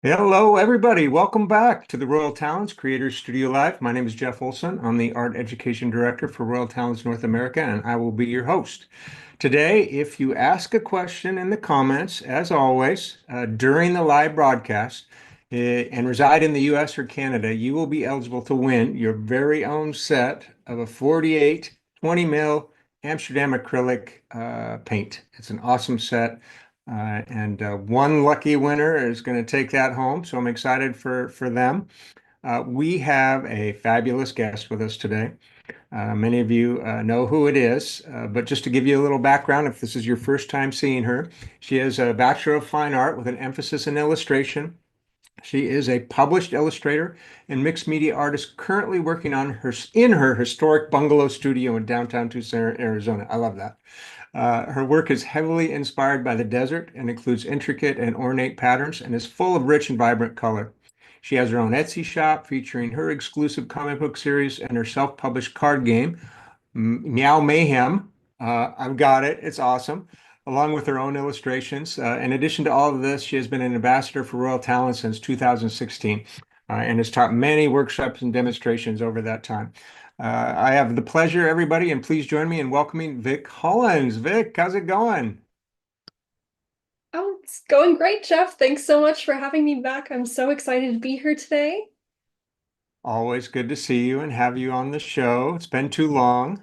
Hello, everybody. Welcome back to the Royal Talens Creators Studio Live. My name is Jeff Olson. I'm the Art Education Director for Royal Talens North America, and I will be your host. Today, if you ask a question in the comments, as always, during the live broadcast, and reside in the US or Canada, you will be eligible to win your very own set of a 48 20 mil Amsterdam acrylic paint. It's an awesome set. And one lucky winner is going to take that home. So I'm excited for them. We have a fabulous guest with us today. Many of you know who it is, but just to give you a little background, if this is your first time seeing her, she has a Bachelor of Fine Art with an emphasis in illustration. She is a published illustrator and mixed media artist currently working on her historic bungalow studio in downtown Tucson, Arizona. I love that. Her work is heavily inspired by the desert and includes intricate and ornate patterns and is full of rich and vibrant color. She has her own Etsy shop featuring her exclusive comic book series and her self-published card game, Meow Mayhem. I've got it. It's awesome. Along with her own illustrations. In addition to all of this, she has been an ambassador for Royal Talents since 2016 and has taught many workshops and demonstrations over that time. I have the pleasure, everybody, and please join me in welcoming Vic Hollins. Vic, how's it going? Oh, it's going great, Jeff. Thanks so much for having me back. I'm so excited to be here today. Always good to see you and have you on the show. It's been too long.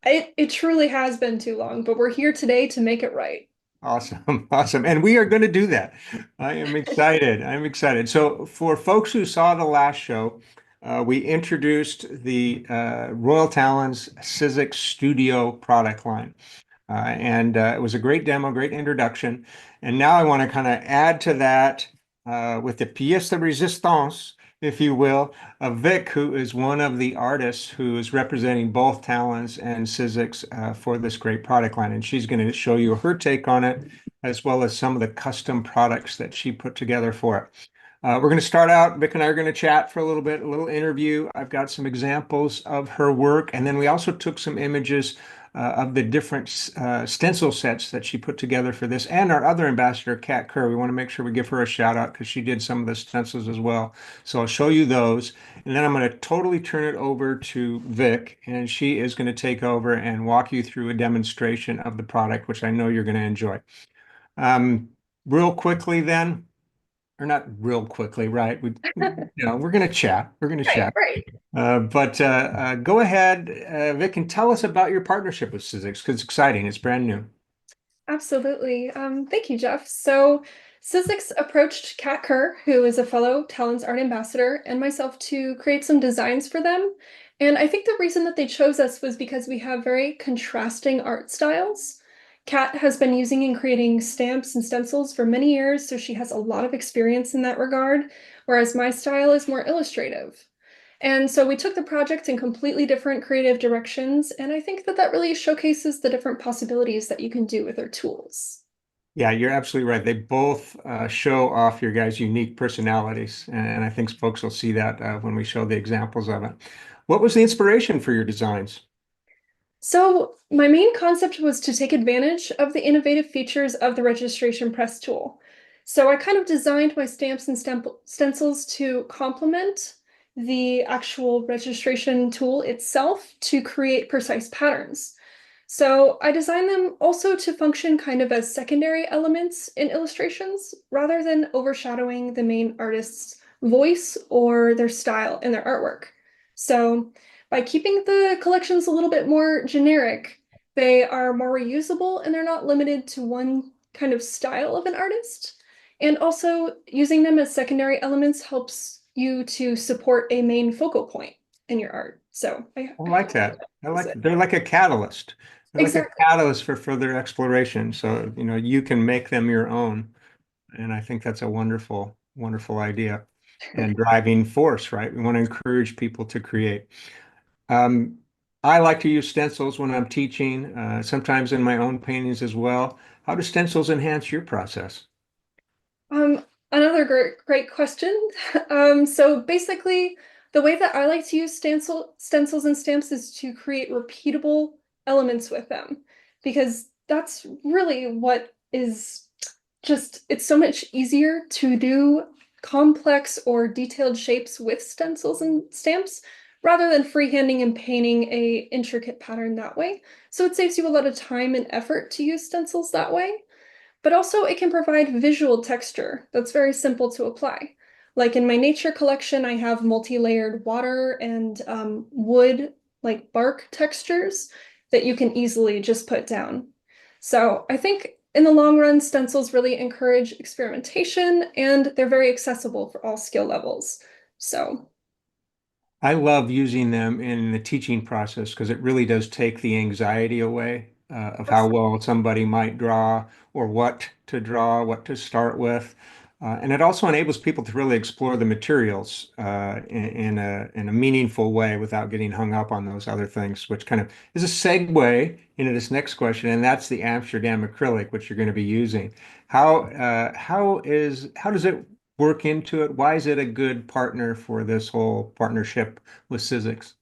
It truly has been too long, but we're here today to make it right. Awesome. Awesome. And we are going to do that. I am excited. I'm excited. So, for folks who saw the last show, we introduced the Royal Talens Sizzix Studio product line. And it was a great demo, great introduction. And now I want to kind of add to that with the pièce de résistance, if you will, of Vic, who is one of the artists who is representing both Talens and Sizzix for this great product line. And she's going to show you her take on it, as well as some of the custom products that she put together for it. We're going to start out. Vic and I are going to chat for a little bit, a little interview. I've got some examples of her work, and then we also took some images of the different stencil sets that she put together for this, and our other ambassador, Kat Kerr. We want to make sure we give her a shout out because she did some of the stencils as well. So I'll show you those, and then I'm going to totally turn it over to Vic, and she is going to take over and walk you through a demonstration of the product, which I know you're going to enjoy. Um, Real quickly, then or not real quickly, right? We're going to chat. We're going to Right, chat. right. But go ahead, Vic, and tell us about your partnership with Sizzix because it's exciting. It's brand new. Absolutely. Thank you, Jeff. So Sizzix approached Kat Kerr, who is a fellow Talents Art Ambassador, and myself to create some designs for them. And I think the reason that they chose us was because we have very contrasting art styles. Kat has been using and creating stamps and stencils for many years, so she has a lot of experience in that regard, whereas my style is more illustrative. And so we took the project in completely different creative directions, and I think that that really showcases the different possibilities that you can do with our tools. Yeah, you're absolutely right. They both show off your guys' unique personalities, and I think folks will see that when we show the examples of it. What was the inspiration for your designs? So my main concept was to take advantage of the innovative features of the registration press tool. So I kind of designed my stamps and stencils to complement the actual registration tool itself to create precise patterns. So I designed them also to function kind of as secondary elements in illustrations rather than overshadowing the main artist's voice or their style in their artwork. So by keeping the collections a little bit more generic, they are more reusable and they're not limited to one kind of style of an artist. And also using them as secondary elements helps you to support a main focal point in your art. So I I like hope that. I that's like it. they're like a catalyst. They're like a Exactly. catalyst for further exploration. So, you can make them your own. And I think that's a wonderful, wonderful idea and driving force, right? We want to encourage people to create. Um, I like to use stencils when I'm teaching, sometimes in my own paintings as well. How do stencils enhance your process? Um, Another great question. So basically, the way that I like to use stencils and stamps is to create repeatable elements with them, because that's really what is just, it's so much easier to do complex or detailed shapes with stencils and stamps rather than freehanding and painting a intricate pattern that way. So it saves you a lot of time and effort to use stencils that way. But also it can provide visual texture that's very simple to apply. Like in my nature collection, I have multi-layered water and wood, like bark textures that you can easily just put down. So I think in the long run, stencils really encourage experimentation and they're very accessible for all skill levels. So, I love using them in the teaching process because it really does take the anxiety away of how well somebody might draw or what to draw, what to start with. And it also enables people to really explore the materials in a meaningful way without getting hung up on those other things, which kind of is a segue into this next question, and that's the Amsterdam acrylic, which you're going to be using. How does it work into it? Why is it a good partner for this whole partnership with Sizzix?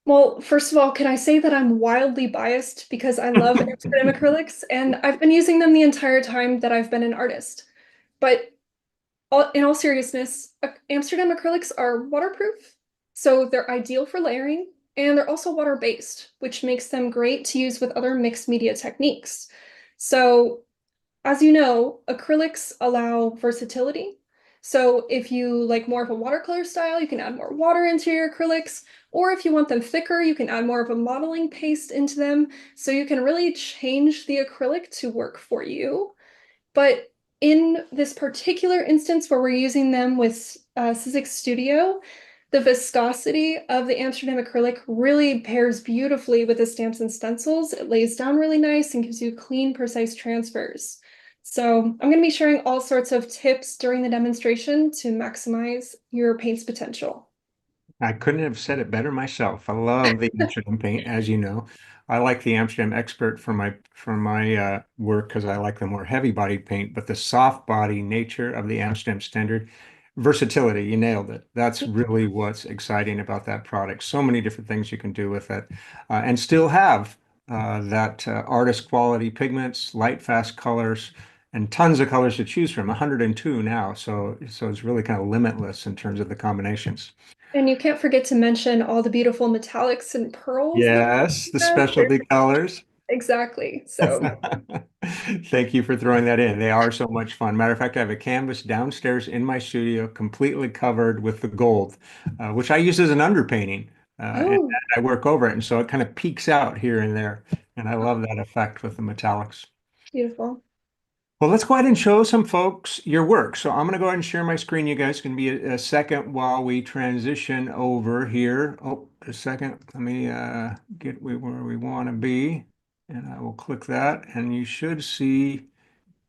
well, first of all, can I say that I'm wildly biased because I love Amsterdam acrylics and I've been using them the entire time that I've been an artist. But in all seriousness, Amsterdam acrylics are waterproof, so they're ideal for layering, and they're also water-based, which makes them great to use with other mixed media techniques. So, as you know, acrylics allow versatility. So if you like more of a watercolor style, you can add more water into your acrylics, or if you want them thicker, you can add more of a modeling paste into them. So you can really change the acrylic to work for you. But in this particular instance where we're using them with Sizzix Studio, the viscosity of the Amsterdam acrylic really pairs beautifully with the stamps and stencils. It lays down really nice and gives you clean, precise transfers. So I'm going to be sharing all sorts of tips during the demonstration to maximize your paint's potential. I couldn't have said it better myself. I love the Amsterdam paint, as you know. I like the Amsterdam Expert for my work because I like the more heavy-bodied paint, but the soft body nature of the Amsterdam Standard, versatility, you nailed it. That's really what's exciting about that product. So many different things you can do with it, and still have that artist quality pigments, light, fast colors, and tons of colors to choose from. 102 now, so it's really kind of limitless in terms of the combinations. And you can't forget to mention all the beautiful metallics and pearls that Yes, we the have. specialty colors. Exactly. So, Thank you for throwing that in. They are so much fun. Matter of fact, I have a canvas downstairs in my studio completely covered with the gold, which I use as an underpainting. And oh, I work over it. And so it kind of peeks out here and there. And I love that effect with the metallics. beautiful. Well, let's go ahead and show some folks your work. So I'm going to go ahead and share my screen. You guys can be a second while we transition over here. Oh, a second. Let me get where we want to be. And I will click that. And you should see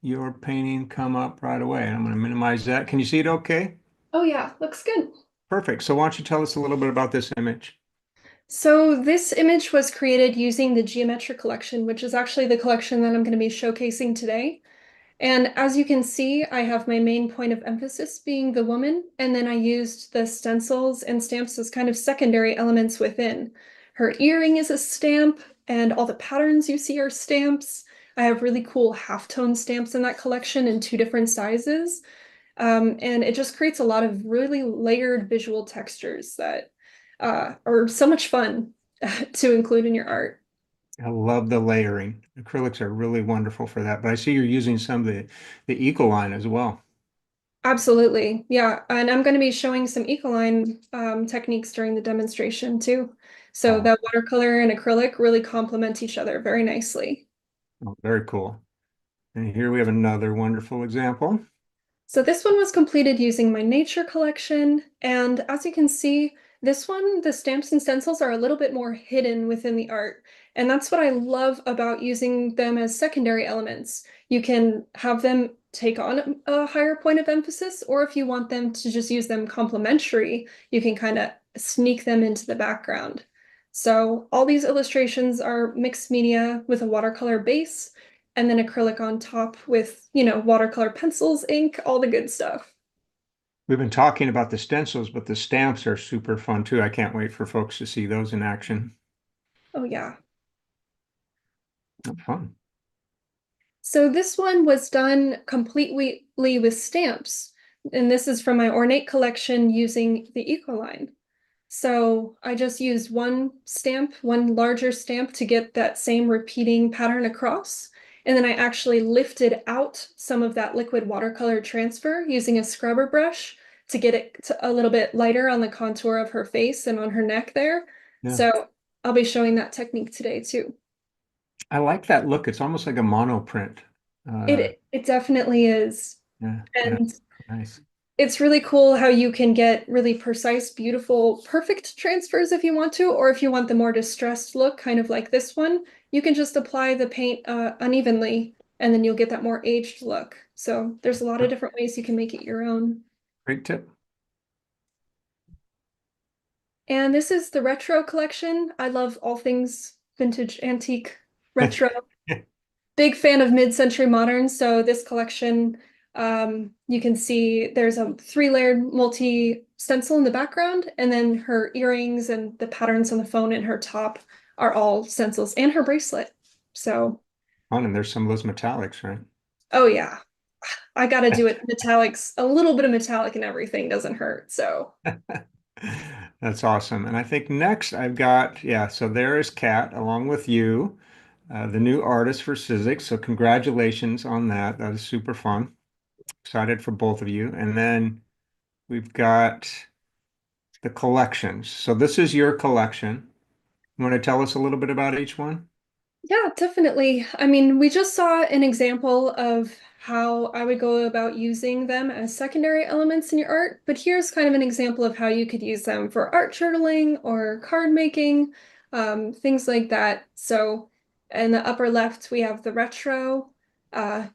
your painting come up right away. I'm going to minimize that. Can you see it okay? Oh yeah, looks good. Perfect. So why don't you tell us a little bit about this image? So this image was created using the geometric collection, which is actually the collection that I'm going to be showcasing today. And as you can see, I have my main point of emphasis being the woman, and then I used the stencils and stamps as kind of secondary elements within. Her earring is a stamp, and all the patterns you see are stamps. I have really cool halftone stamps in that collection in two different sizes. And it just creates a lot of really layered visual textures that are so much fun to include in your art. I love the layering. Acrylics are really wonderful for that. But I see you're using some of the Eco line as well. Absolutely. Yeah. And I'm going to be showing some Ecoline techniques during the demonstration too. So Oh, that watercolor and acrylic really complement each other very nicely. oh, very cool. And here we have another wonderful example. So this one was completed using my nature collection. And as you can see, this one, the stamps and stencils are a little bit more hidden within the art. And that's what I love about using them as secondary elements. You can have them take on a higher point of emphasis, or if you want them to just use them complementary, you can kind of sneak them into the background. So all these illustrations are mixed media with a watercolor base and then acrylic on top with, watercolor pencils, ink, all the good stuff. We've been talking about the stencils, but the stamps are super fun too. I can't wait for folks to see those in action. Oh, yeah. Oh, fun. So this one was done completely with stamps. and this is from my ornate collection using the Eco line. So I just used one stamp, one larger stamp to get that same repeating pattern across. And then I actually lifted out some of that liquid watercolor transfer using a scrubber brush to get it to a little bit lighter on the contour of her face and on her neck there. Yeah. So I'll be showing that technique today too. I like that look. It's almost like a monoprint. Uh, It definitely is. yeah, yeah, And nice. it's really cool how you can get really precise, beautiful, perfect transfers if you want to, or if you want the more distressed look, kind of like this one, you can just apply the paint unevenly and then you'll get that more aged look. So there's a lot of different ways you can make it your own. Great tip. And this is the retro collection. I love all things vintage, antique, retro. Big fan of mid-century modern. So this collection, you can see there's a three-layered multi stencil in the background, and then her earrings and the patterns on the phone and her top are all stencils, and her bracelet. So, Fun, and there's some of those metallics, right? oh yeah, I gotta do it metallics. A little bit of metallic and everything doesn't hurt. So, That's awesome. And I think next I've got, yeah, so there is Kat along with you, the new artist for Sizzix. So congratulations on that. That is super fun. Excited for both of you. And then we've got the collections. So this is your collection. You want to tell us a little bit about each one? yeah, definitely. I mean, we just saw an example of how I would go about using them as secondary elements in your art, but here's kind of an example of how you could use them for art journaling or card making, things like that. So in the upper left, we have the retro.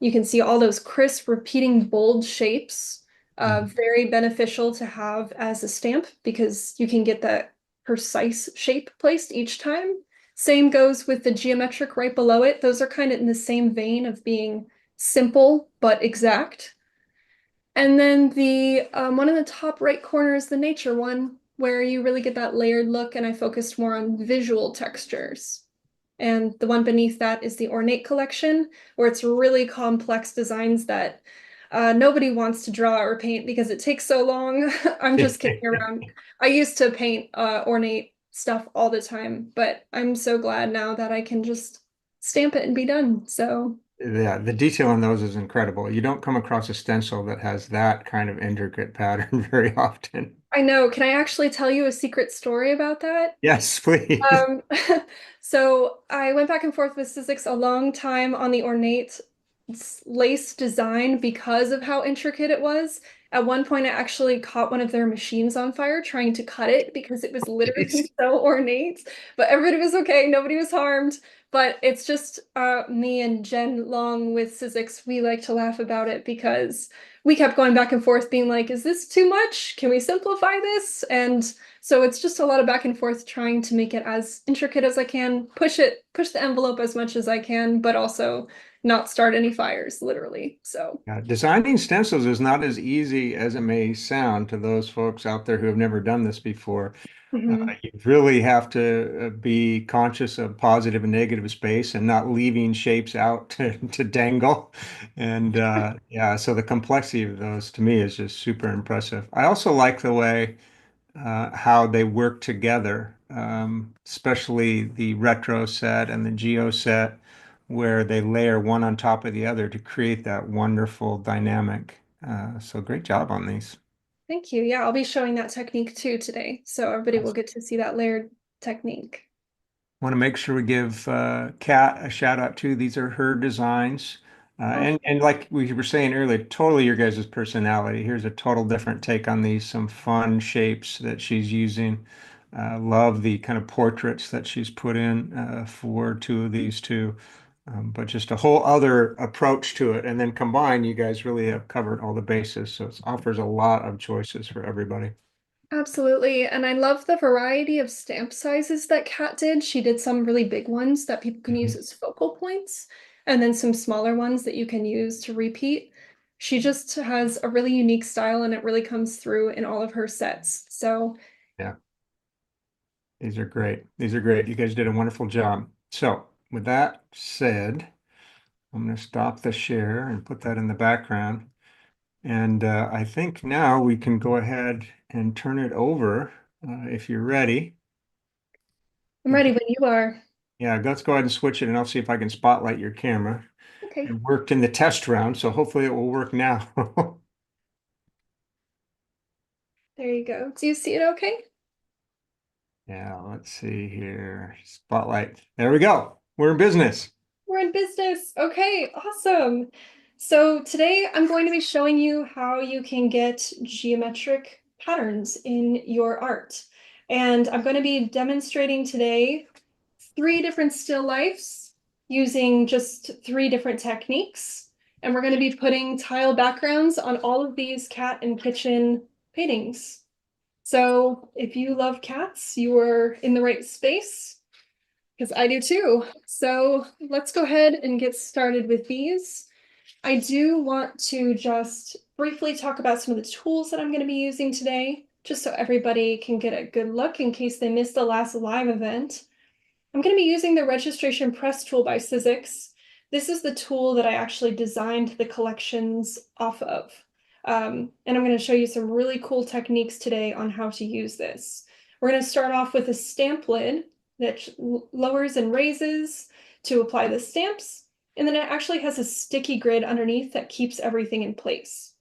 You can see all those crisp, repeating, bold shapes, Mhm. very beneficial to have as a stamp because you can get that precise shape placed each time. Same goes with the geometric right below it. Those are kind of in the same vein of being simple but exact. And then the one in the top right corner is the nature one, where you really get that layered look, and I focused more on visual textures. And the one beneath that is the ornate collection, where it's really complex designs that nobody wants to draw or paint because it takes so long. I'm just kidding around. I used to paint ornate stuff all the time, but I'm so glad now that I can just stamp it and be done. So Yeah, the detail on those is incredible. You don't come across a stencil that has that kind of intricate pattern very often. I know. Can I actually tell you a secret story about that? Yes, please. Um, so I went back and forth with Sizzix a long time on the ornate lace design because of how intricate it was. At one point, I actually caught one of their machines on fire trying to cut it because it was literally Jeez. so ornate. But everybody was okay, nobody was harmed. But it's just me and Jen Long with Sizzix. We like to laugh about it because we kept going back and forth, being like, "Is this too much? Can we simplify this?" And so it's just a lot of back and forth trying to make it as intricate as I can, push the envelope as much as I can, but also not start any fires, literally. So, Yeah, designing stencils is not as easy as it may sound to those folks out there who have never done this before. mhm. You really have to be conscious of positive and negative space and not leaving shapes out to dangle. And yeah, so the complexity of those to me is just super impressive. I also like the way how they work together, especially the retro set and the geo set, where they layer one on top of the other to create that wonderful dynamic. So great job on these. Thank you. Yeah, I'll be showing that technique too today. So everybody will get to see that layered technique. Want to make sure we give Kat a shout out too. These are her designs. Oh, And like we were saying earlier, totally your guys' personality. Here's a total different take on these, some fun shapes that she's using. Love the kind of portraits that she's put in for two of these two. But just a whole other approach to it. And then combined, you guys really have covered all the bases. So it offers a lot of choices for everybody. absolutely. And I love the variety of stamp sizes that Kat did. She did some really big ones that people can use Mhm. as focal points, and then some smaller ones that you can use to repeat. She just has a really unique style and it really comes through in all of her sets. So, Yeah. These are great. These are great. You guys did a wonderful job. So, with that said, I'm going to stop the share and put that in the background. And I think now we can go ahead and turn it over if you're ready. I'm ready when you are. Yeah, let's go ahead and switch it and I'll see if I can spotlight your camera. Okay, It worked in the test round, so hopefully it will work now. there you go. Do you see it okay? Yeah, let's see here. Spotlight. There we go. We're in business. We're in business. Okay, awesome. So today I'm going to be showing you how you can get geometric patterns in your art. And I'm going to be demonstrating today 3 different still lifes using just 3 different techniques. And we're going to be putting tile backgrounds on all of these cat and kitchen paintings. So if you love cats, you are in the right space, because I do too. So let's go ahead and get started with these. I do want to just briefly talk about some of the tools that I'm going to be using today, just so everybody can get a good look in case they missed the last live event. I'm going to be using the registration press tool by Sizzix. This is the tool that I actually designed the collections off of. And I'm going to show you some really cool techniques today on how to use this. We're going to start off with a stamp lid that lowers and raises to apply the stamps. And then it actually has a sticky grid underneath that keeps everything in place.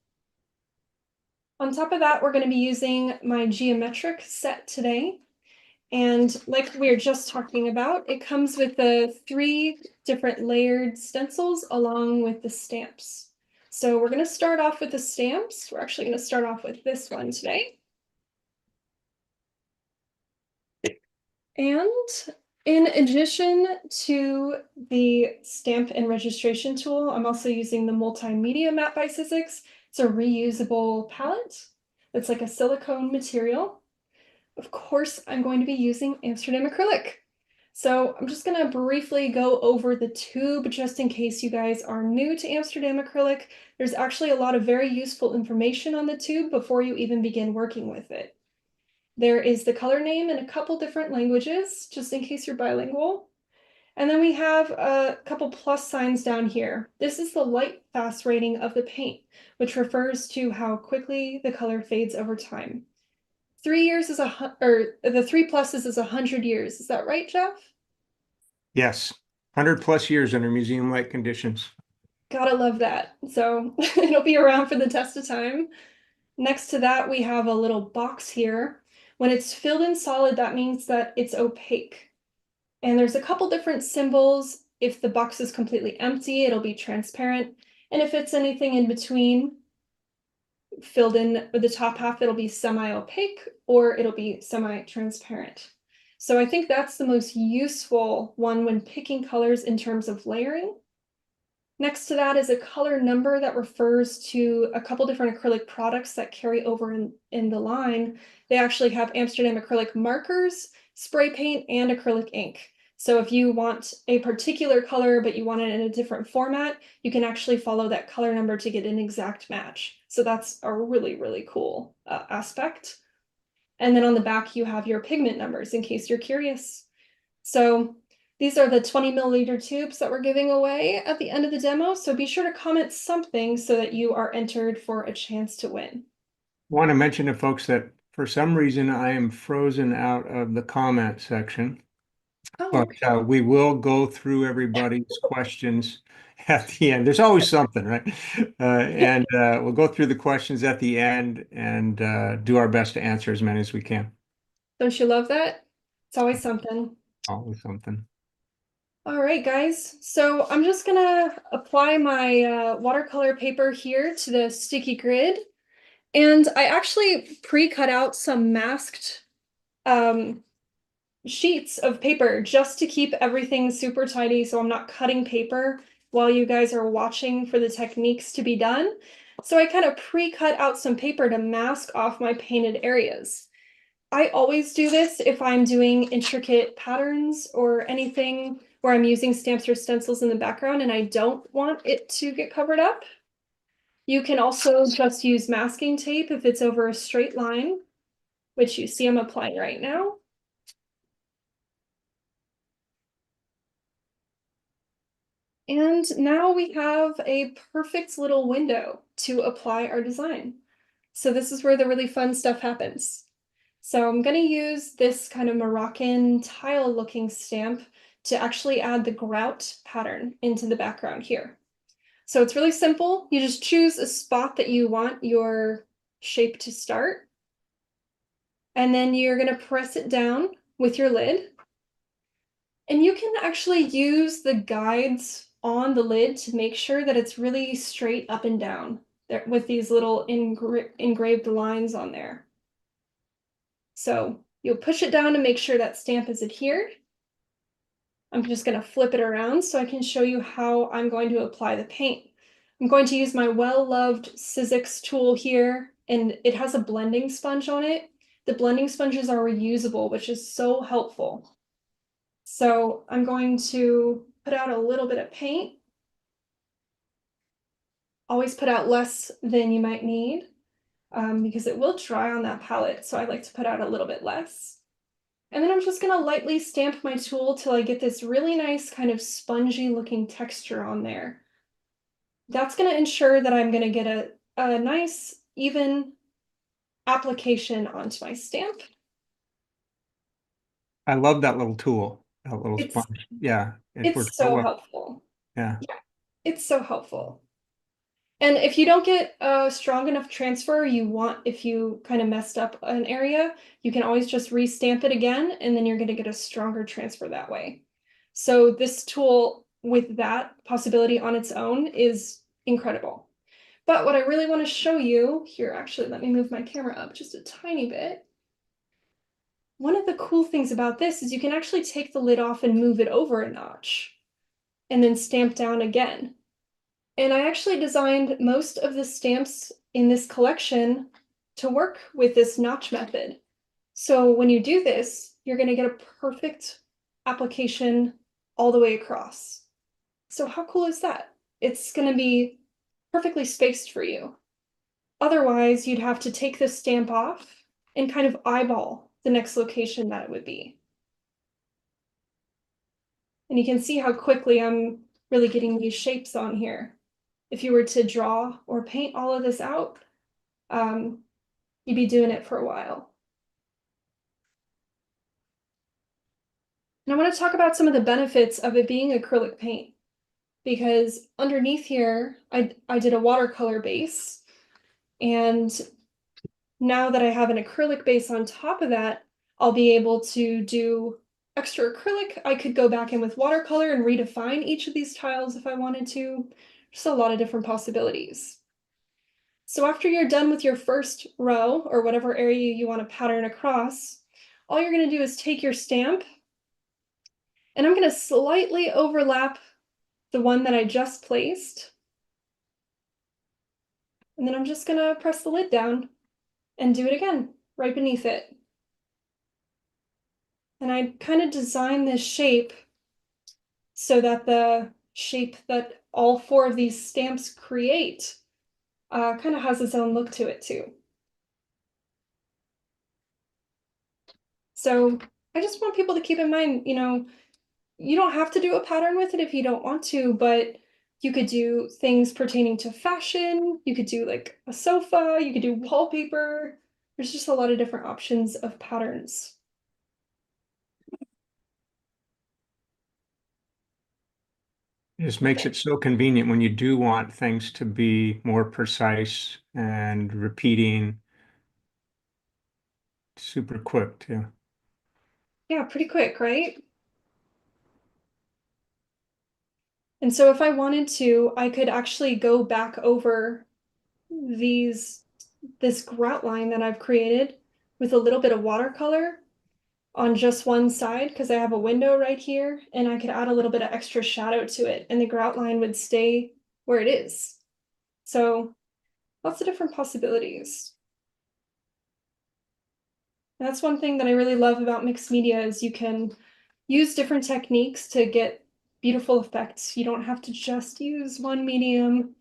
On top of that, we're going to be using my geometric set today. And like we were just talking about, it comes with the 3 different layered stencils along with the stamps. So we're going to start off with the stamps. We're actually going to start off with this one today. And in addition to the stamp and registration tool, I'm also using the multimedia mat by Sizzix. It's a reusable palette. It's like a silicone material. Of course, I'm going to be using Amsterdam acrylic. So I'm just going to briefly go over the tube just in case you guys are new to Amsterdam acrylic. There's actually a lot of very useful information on the tube before you even begin working with it. There is the color name in a couple different languages, just in case you're bilingual. And then we have a couple plus signs down here. This is the light fast rating of the paint, which refers to how quickly the color fades over time. 3 years is the 3 pluses is 100 years. Is that right, Jeff? Yes, 100 plus years under museum-like conditions. Gotta love that. So it'll be around for the test of time. Next to that, we have a little box here. When it's filled in solid, that means that it's opaque. And there's a couple different symbols. If the box is completely empty, it'll be transparent. And if it's anything in between, filled in with the top half, it'll be semi-opaque or it'll be semi-transparent. So I think that's the most useful one when picking colors in terms of layering. Next to that is a color number that refers to a couple different acrylic products that carry over in the line. They actually have Amsterdam acrylic markers, spray paint, and acrylic ink. So if you want a particular color, but you want it in a different format, you can actually follow that color number to get an exact match. So that's a really, really cool aspect. And then on the back, you have your pigment numbers in case you're curious. So these are the 20 milliliter tubes that we're giving away at the end of the demo. So be sure to comment something so that you are entered for a chance to win. I want to mention to folks that for some reason I am frozen out of the comment section. Oh, But okay. we will go through everybody's questions at the end. There's always something, right? And we'll go through the questions at the end and do our best to answer as many as we can. Don't you love that? It's always something. Always something. All right, guys. So I'm just gonna apply my watercolor paper here to the sticky grid. And I actually pre-cut out some masked sheets of paper just to keep everything super tidy so I'm not cutting paper while you guys are watching for the techniques to be done. So I kind of pre-cut out some paper to mask off my painted areas. I always do this if I'm doing intricate patterns or anything where I'm using stamps or stencils in the background and I don't want it to get covered up. You can also just use masking tape if it's over a straight line, which you see I'm applying right now. And now we have a perfect little window to apply our design. So this is where the really fun stuff happens. So I'm going to use this kind of Moroccan tile looking stamp to actually add the grout pattern into the background here. So it's really simple. You just choose a spot that you want your shape to start. And then you're going to press it down with your lid. And you can actually use the guides on the lid to make sure that it's really straight up and down there with these little engraved lines on there. So you'll push it down to make sure that stamp is adhered. I'm just going to flip it around so I can show you how I'm going to apply the paint. I'm going to use my well-loved Sizzix tool here, and it has a blending sponge on it. The blending sponges are reusable, which is so helpful. So I'm going to put out a little bit of paint. Always put out less than you might need because it will dry on that palette. So I like to put out a little bit less. And then I'm just going to lightly stamp my tool till I get this really nice kind of spongy looking texture on there. That's going to ensure that I'm going to get a nice even application onto my stamp. I love that little tool, that little It's sponge. Yeah, it works so so well. helpful. Yeah. Yeah, it's so helpful. And if you don't get a strong enough transfer if you kind of messed up an area, you can always just restamp it again, and then you're going to get a stronger transfer that way. So this tool with that possibility on its own is incredible. But what I really want to show you here, actually, let me move my camera up just a tiny bit. One of the cool things about this is you can actually take the lid off and move it over a notch and then stamp down again. And I actually designed most of the stamps in this collection to work with this notch method. So when you do this, you're going to get a perfect application all the way across. So how cool is that? It's going to be perfectly spaced for you. Otherwise, you'd have to take this stamp off and kind of eyeball the next location that it would be. And you can see how quickly I'm really getting these shapes on here. If you were to draw or paint all of this out, you'd be doing it for a while. And I want to talk about some of the benefits of it being acrylic paint, because underneath here, I did a watercolor base, and now that I have an acrylic base on top of that, I'll be able to do extra acrylic. I could go back in with watercolor and redefine each of these tiles if I wanted to. Just a lot of different possibilities. So after you're done with your first row or whatever area you want to pattern across, all you're going to do is take your stamp, and I'm going to slightly overlap the one that I just placed. And then I'm just going to press the lid down and do it again right beneath it. And I kind of designed this shape so that the shape that all four of these stamps create kind of has its own look to it too. So I just want people to keep in mind, you don't have to do a pattern with it if you don't want to, but you could do things pertaining to fashion. You could do like a sofa, you could do wallpaper. There's just a lot of different options of patterns. It just makes it so convenient when you do want things to be more precise and repeating super quick too. Yeah, pretty quick, right? And so if I wanted to, I could actually go back over this grout line that I've created with a little bit of watercolor on just one side because I have a window right here, and I could add a little bit of extra shadow to it and the grout line would stay where it is. So lots of different possibilities. And that's one thing that I really love about mixed media is you can use different techniques to get beautiful effects. You don't have to just use one medium.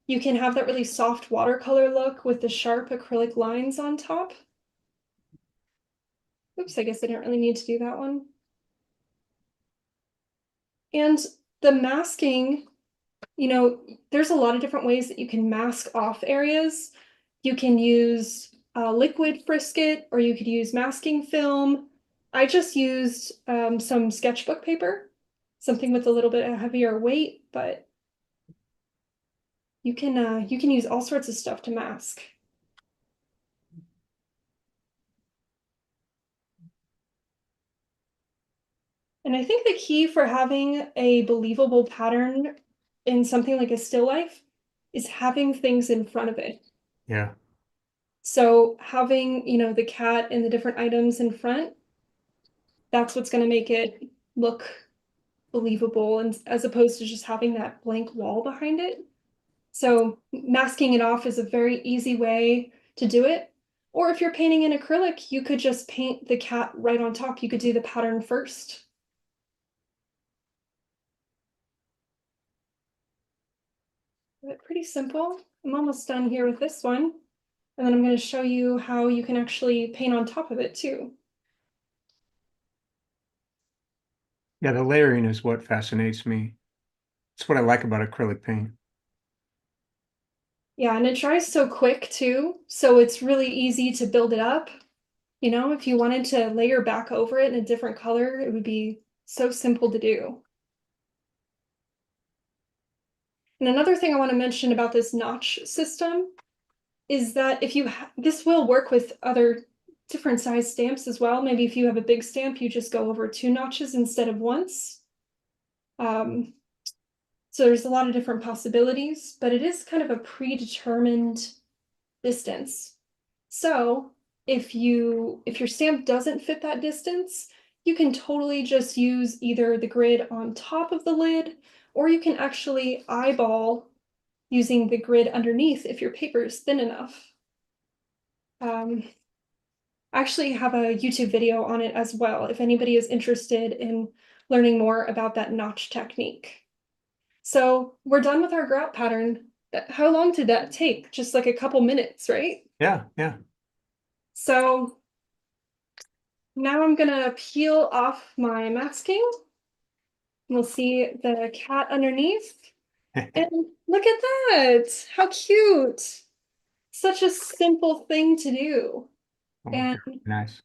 You can have that really soft watercolor look with the sharp acrylic lines on top. Oops, I guess I didn't really need to do that one. And the masking you know, there's a lot of different ways that you can mask off areas. You can use liquid frisket, or you could use masking film. I just used some sketchbook paper, something with a little bit heavier weight, but you can use all sorts of stuff to mask. And I think the key for having a believable pattern in something like a still life is having things in front of it. Yeah. So having, you know, the cat and the different items in front, that's what's going to make it look believable, and as opposed to just having that blank wall behind it. So masking it off is a very easy way to do it. Or if you're painting in acrylic, you could just paint the cat right on top. You could do the pattern first. But pretty simple. I'm almost done here with this one. And then I'm going to show you how you can actually paint on top of it too. Yeah, the layering is what fascinates me. It's what I like about acrylic paint. Yeah, and it dries so quick too, so it's really easy to build it up. You know, if you wanted to layer back over it in a different color, it would be so simple to do. And another thing I want to mention about this notch system is that if you this will work with other different size stamps as well. Maybe if you have a big stamp, you just go over 2 notches instead of once. Um, so there's a lot of different possibilities, but it is kind of a predetermined distance. So if your stamp doesn't fit that distance, you can totally just use either the grid on top of the lid, or you can actually eyeball using the grid underneath if your paper is thin enough. I actually have a YouTube video on it as well, if anybody is interested in learning more about that notch technique. So we're done with our grout pattern. How long did that take? Just like a couple minutes, right? Yeah, yeah. So now I'm gonna peel off my masking. We'll see the cat underneath. And look at that! How cute! Such a simple thing to do. Oh, And very nice.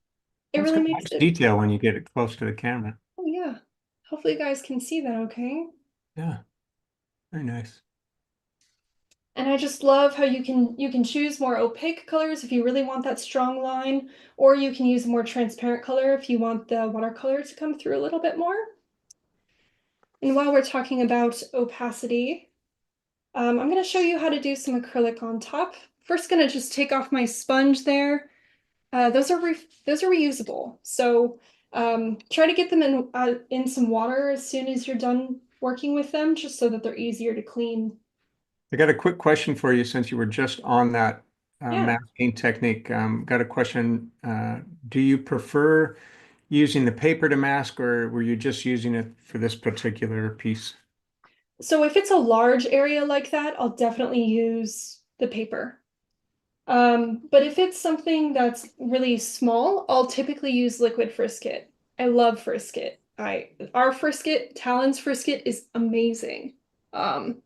it That's really got makes nice it, detail when you get it close to the camera. oh yeah. Hopefully you guys can see that okay. Yeah, very nice. And I just love how you can choose more opaque colors if you really want that strong line, or you can use a more transparent color if you want the watercolor to come through a little bit more. And while we're talking about opacity, I'm going to show you how to do some acrylic on top. First, going to just take off my sponge there. Those are reusable, so try to get them in some water as soon as you're done working with them, just so that they're easier to clean. I got a quick question for you since you were just on that Yeah. masking technique. Got a question. Do you prefer using the paper to mask, or were you just using it for this particular piece? So if it's a large area like that, I'll definitely use the paper. But if it's something that's really small, I'll typically use liquid frisket. I love frisket. Our frisket, Talens frisket is amazing. Um,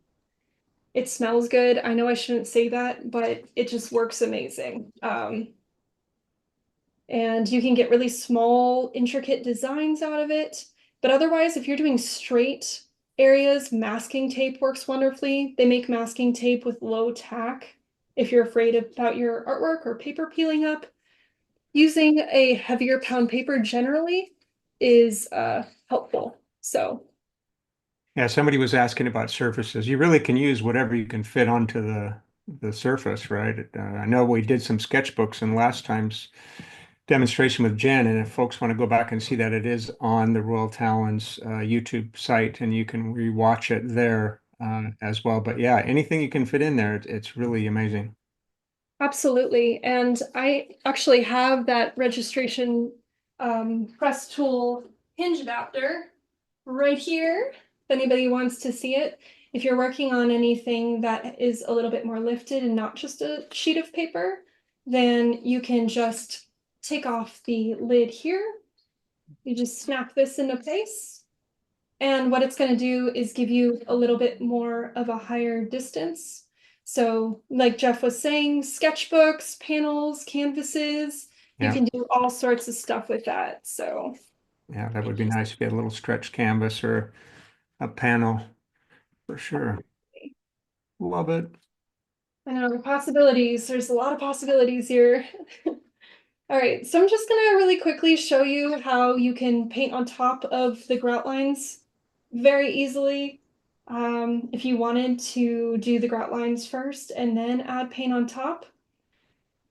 it smells good. I know I shouldn't say that, but it just works amazing. And you can get really small, intricate designs out of it. But otherwise, if you're doing straight areas, masking tape works wonderfully. They make masking tape with low tack. If you're afraid about your artwork or paper peeling up, using a heavier pound paper generally is helpful. So Yeah, somebody was asking about surfaces. You really can use whatever you can fit onto the surface, right? I know we did some sketchbooks in last time's demonstration with Jen, and if folks want to go back and see that, it is on the Royal Talens YouTube site, and you can rewatch it there as well. But yeah, anything you can fit in there, it's really amazing. absolutely. And I actually have that registration press tool hinge adapter right here, if anybody wants to see it. If you're working on anything that is a little bit more lifted and not just a sheet of paper, then you can just take off the lid here. You just snap this into place, And what it's going to do is give you a little bit more of a higher distance. So like Jeff was saying, sketchbooks, panels, canvases, you Yeah, can do all sorts of stuff with that. So yeah, that would be nice if you had a little stretch canvas or a panel for sure. Love it. I know the possibilities, there's a lot of possibilities here. All right, so I'm just gonna really quickly show you how you can paint on top of the grout lines very easily. If you wanted to do the grout lines first and then add paint on top,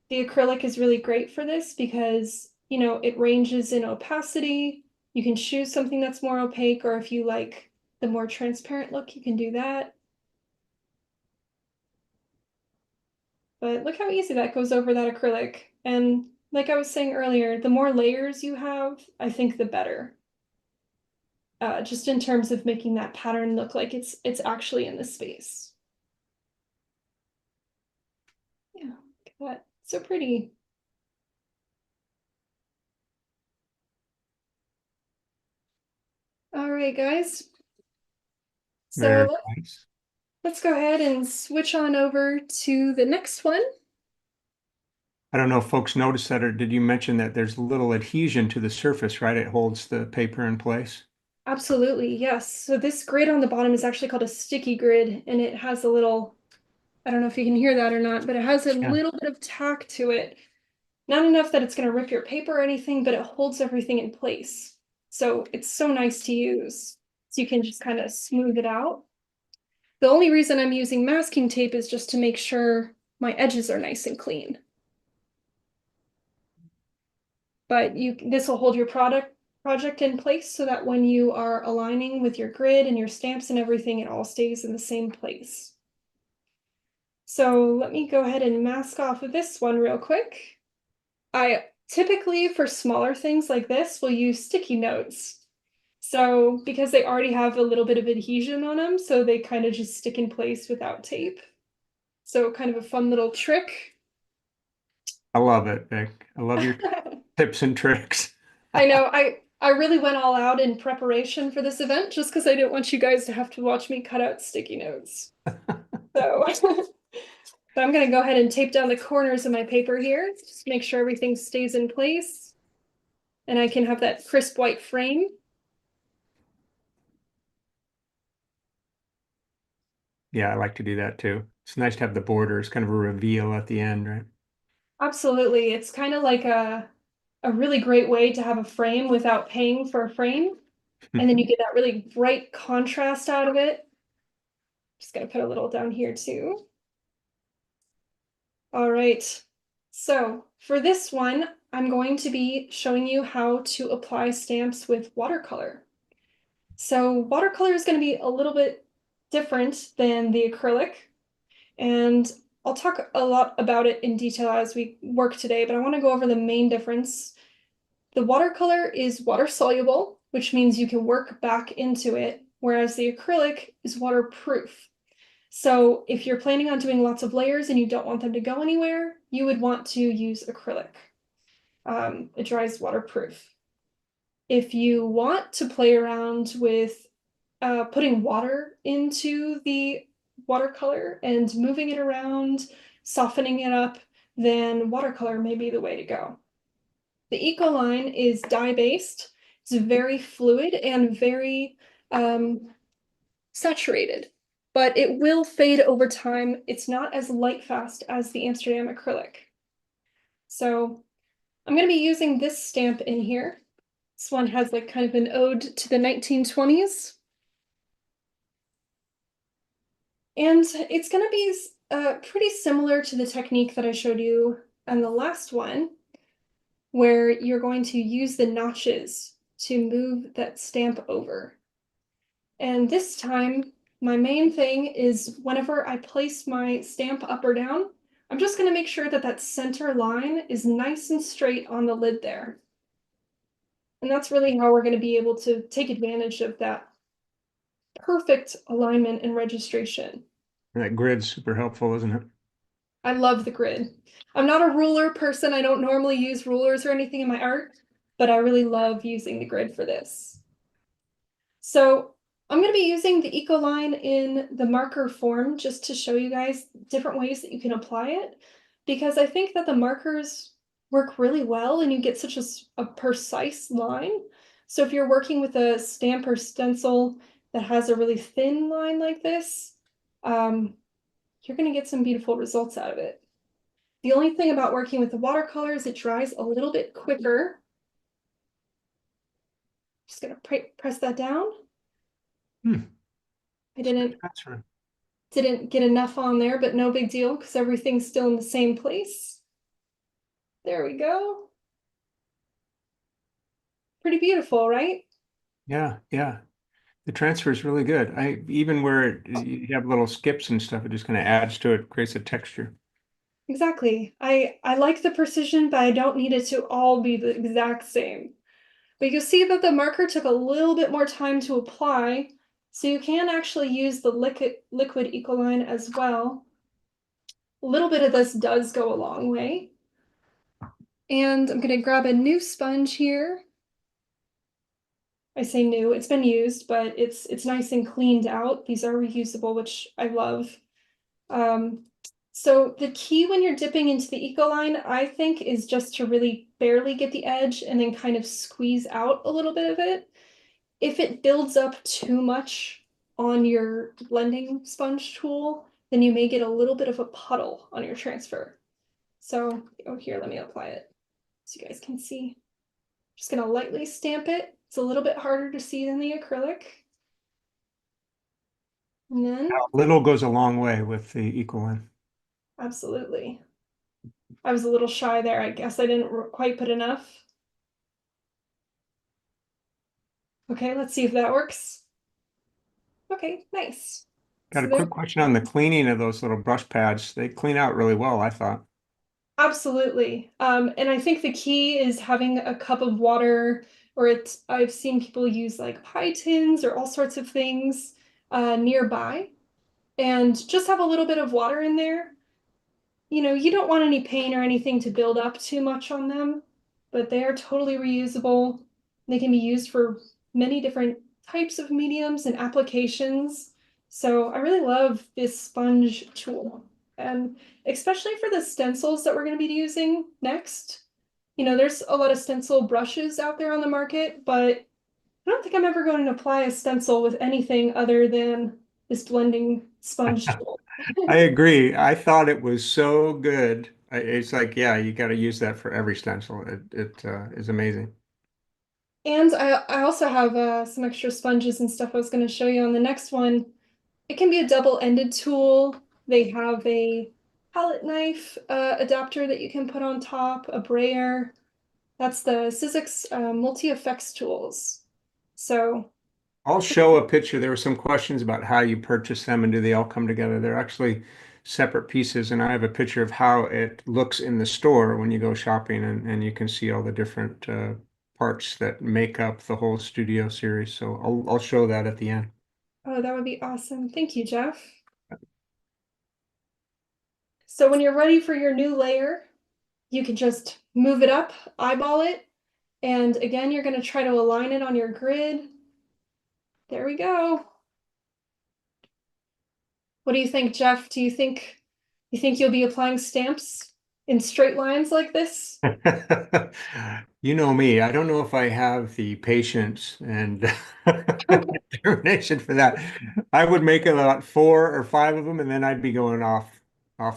the acrylic is really great for this because, you know, it ranges in opacity. You can choose something that's more opaque, or if you like the more transparent look, you can do that. But look how easy that goes over that acrylic. And like I was saying earlier, the more layers you have, I think the better. Just in terms of making that pattern look like it's actually in the space. Yeah, look at that. So pretty. All right, guys. Very So nice. let's go ahead and switch on over to the next one. I don't know if folks noticed that, or did you mention that there's a little adhesion to the surface, right? It holds the paper in place. Absolutely, yes. So this grid on the bottom is actually called a sticky grid, and it has a little, I don't know if you can hear that or not, but it has a Yeah. little bit of tack to it. Not enough that it's going to rip your paper or anything, but it holds everything in place. So it's so nice to use. So you can just kind of smooth it out. The only reason I'm using masking tape is just to make sure my edges are nice and clean. But this will hold your project in place so that when you are aligning with your grid and your stamps and everything, it all stays in the same place. So let me go ahead and mask off of this one real quick. I typically, for smaller things like this, will use sticky notes. So because they already have a little bit of adhesion on them, so they kind of just stick in place without tape. So kind of a fun little trick. I love it, Vic. I love your tips and tricks. I know I really went all out in preparation for this event just because I didn't want you guys to have to watch me cut out sticky notes. So but I'm gonna go ahead and tape down the corners of my paper here, just make sure everything stays in place. And I can have that crisp white frame. Yeah, I like to do that too. It's nice to have the border. It's kind of a reveal at the end, right? Absolutely. It's kind of like a really great way to have a frame without paying for a frame. And then you get that really bright contrast out of it. Just gonna put a little down here too. All right. So for this one, I'm going to be showing you how to apply stamps with watercolor. So watercolor is going to be a little bit different than the acrylic. And I'll talk a lot about it in detail as we work today, but I want to go over the main difference. The watercolor is water soluble, which means you can work back into it, whereas the acrylic is waterproof. So if you're planning on doing lots of layers and you don't want them to go anywhere, you would want to use acrylic. It dries waterproof. If you want to play around with putting water into the watercolor and moving it around, softening it up, then watercolor may be the way to go. The Ecoline is dye-based. It's very fluid and very saturated, but it will fade over time. It's not as light fast as the Amsterdam acrylic. So I'm going to be using this stamp in here. This one has like kind of an ode to the 1920s. And it's going to be pretty similar to the technique that I showed you on the last one, where you're going to use the notches to move that stamp over. And this time, my main thing is whenever I place my stamp up or down, I'm just going to make sure that that center line is nice and straight on the lid there. And that's really how we're going to be able to take advantage of that perfect alignment and registration. That grid's super helpful, isn't it? I love the grid. I'm not a ruler person. I don't normally use rulers or anything in my art, but I really love using the grid for this. So I'm going to be using the Eco line in the marker form just to show you guys different ways that you can apply it, because I think that the markers work really well and you get such a precise line. So if you're working with a stamp or stencil that has a really thin line like this, you're going to get some beautiful results out of it. The only thing about working with the watercolor is it dries a little bit quicker. Just going to press that down. Hmm. I didn't That's right. Didn't get enough on there, but no big deal because everything's still in the same place. There we go. Pretty beautiful, right? Yeah, yeah. The transfer is really good. I even where you have little skips and stuff, it just kind of adds to it, creates a texture. Exactly. I like the precision, but I don't need it to all be the exact same. But you'll see that the marker took a little bit more time to apply, so you can actually use the liquid Ecoline as well. A little bit of this does go a long way. And I'm going to grab a new sponge here. I say new, it's been used, but it's nice and cleaned out. These are reusable, which I love. Um, so the key when you're dipping into the Eco line, I think, is just to really barely get the edge and then kind of squeeze out a little bit of it. If it builds up too much on your blending sponge tool, then you may get a little bit of a puddle on your transfer. So, oh, here, let me apply it so you guys can see. Just gonna lightly stamp it. It's a little bit harder to see than the acrylic. And then, Little goes a long way with the Equine. absolutely. I was a little shy there. I guess I didn't quite put enough. Okay, let's see if that works. Okay, nice. Got So a there, quick question on the cleaning of those little brush pads. They clean out really well, I thought. absolutely. And I think the key is having a cup of water, or I've seen people use like pie tins or all sorts of things nearby, and just have a little bit of water in there. You know, you don't want any paint or anything to build up too much on them, but they are totally reusable. They can be used for many different types of mediums and applications. So I really love this sponge tool. And especially for the stencils that we're going to be using next. You know, there's a lot of stencil brushes out there on the market, but I don't think I'm ever going to apply a stencil with anything other than this blending sponge tool. I agree. I thought it was so good. It's like, yeah, you got to use that for every stencil. It is amazing. And I also have some extra sponges and stuff I was going to show you on the next one. It can be a double-ended tool. They have a palette knife adapter that you can put on top, a brayer. That's the Sizzix multi-effects tools. So, I'll show a picture. There were some questions about how you purchase them and do they all come together. They're actually separate pieces, and I have a picture of how it looks in the store when you go shopping, and you can see all the different parts that make up the whole studio series. So I'll show that at the end. oh, that would be awesome. Thank you, Jeff. So when you're ready for your new layer, you can just move it up, eyeball it, and again, you're going to try to align it on your grid. There we go. What do you think, Jeff? Do you think you'll be applying stamps in straight lines like this? You know me, I don't know if I have the patience and determination for that. I would make about 4 or 5 of them, and then I'd be going off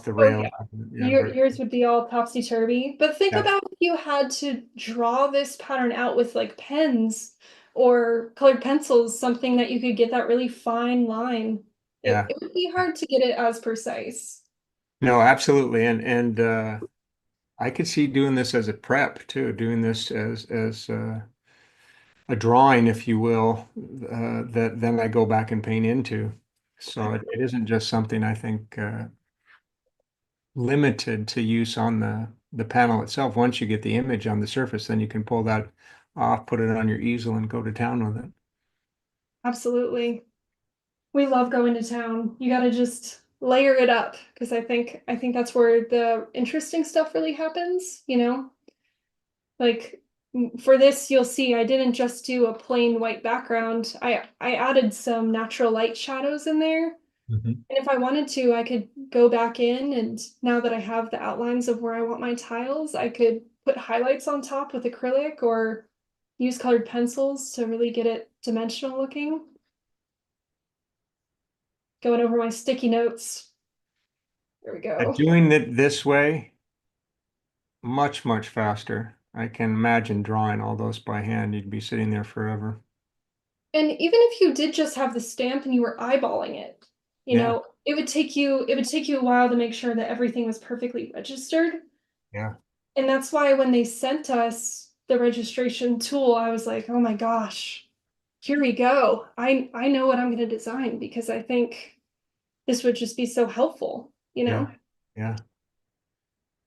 the Oh rails. yeah. Yeah, but Yours would be all topsy-turvy. But think yeah, about if you had to draw this pattern out with like pens or colored pencils, something that you could get that really fine line. yeah. It would be hard to get it as precise. No, absolutely. And I could see doing this as a prep too, doing this as a drawing, if you will, that then I go back and paint into. So it isn't just something I think limited to use on the panel itself. Once you get the image on the surface, then you can pull that off, put it on your easel, and go to town with it. Absolutely. We love going to town. You got to just layer it up because I think that's where the interesting stuff really happens, you know? Like For this, you'll see I didn't just do a plain white background. I added some natural light shadows in there. Mhm. And if I wanted to, I could go back in, and now that I have the outlines of where I want my tiles, I could put highlights on top with acrylic or use colored pencils to really get it dimensional looking. Going over my sticky notes. There we go. Doing it this way, much, much faster. I can imagine drawing all those by hand. You'd be sitting there forever. And even if you did just have the stamp and you were eyeballing it, Yeah, it would take you a while to make sure that everything was perfectly registered. yeah, And that's why when they sent us the registration tool, I was like, oh my gosh, here we go. I know what I'm going to design because I think this would just be so helpful, you yeah, know? yeah.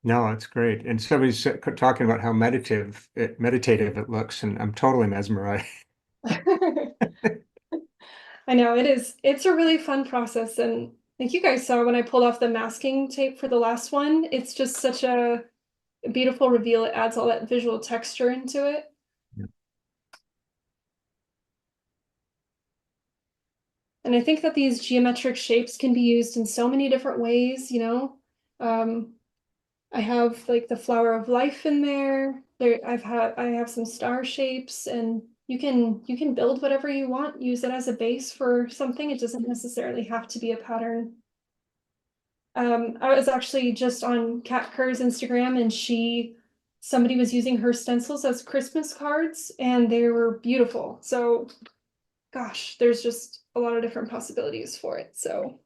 No, it's great. And somebody's talking about how meditative it looks, and I'm totally mesmerized. I know it is. It's a really fun process. And like you guys saw when I pulled off the masking tape for the last one, it's just such a beautiful reveal. It adds all that visual texture into it. Yeah. And I think that these geometric shapes can be used in so many different ways, you know? Um, I have like the flower of life in there. I have some star shapes, and you can build whatever you want, use it as a base for something. It doesn't necessarily have to be a pattern. I was actually just on Kat Kerr's Instagram, and somebody was using her stencils as Christmas cards, and they were beautiful. So gosh, there's just a lot of different possibilities for it. So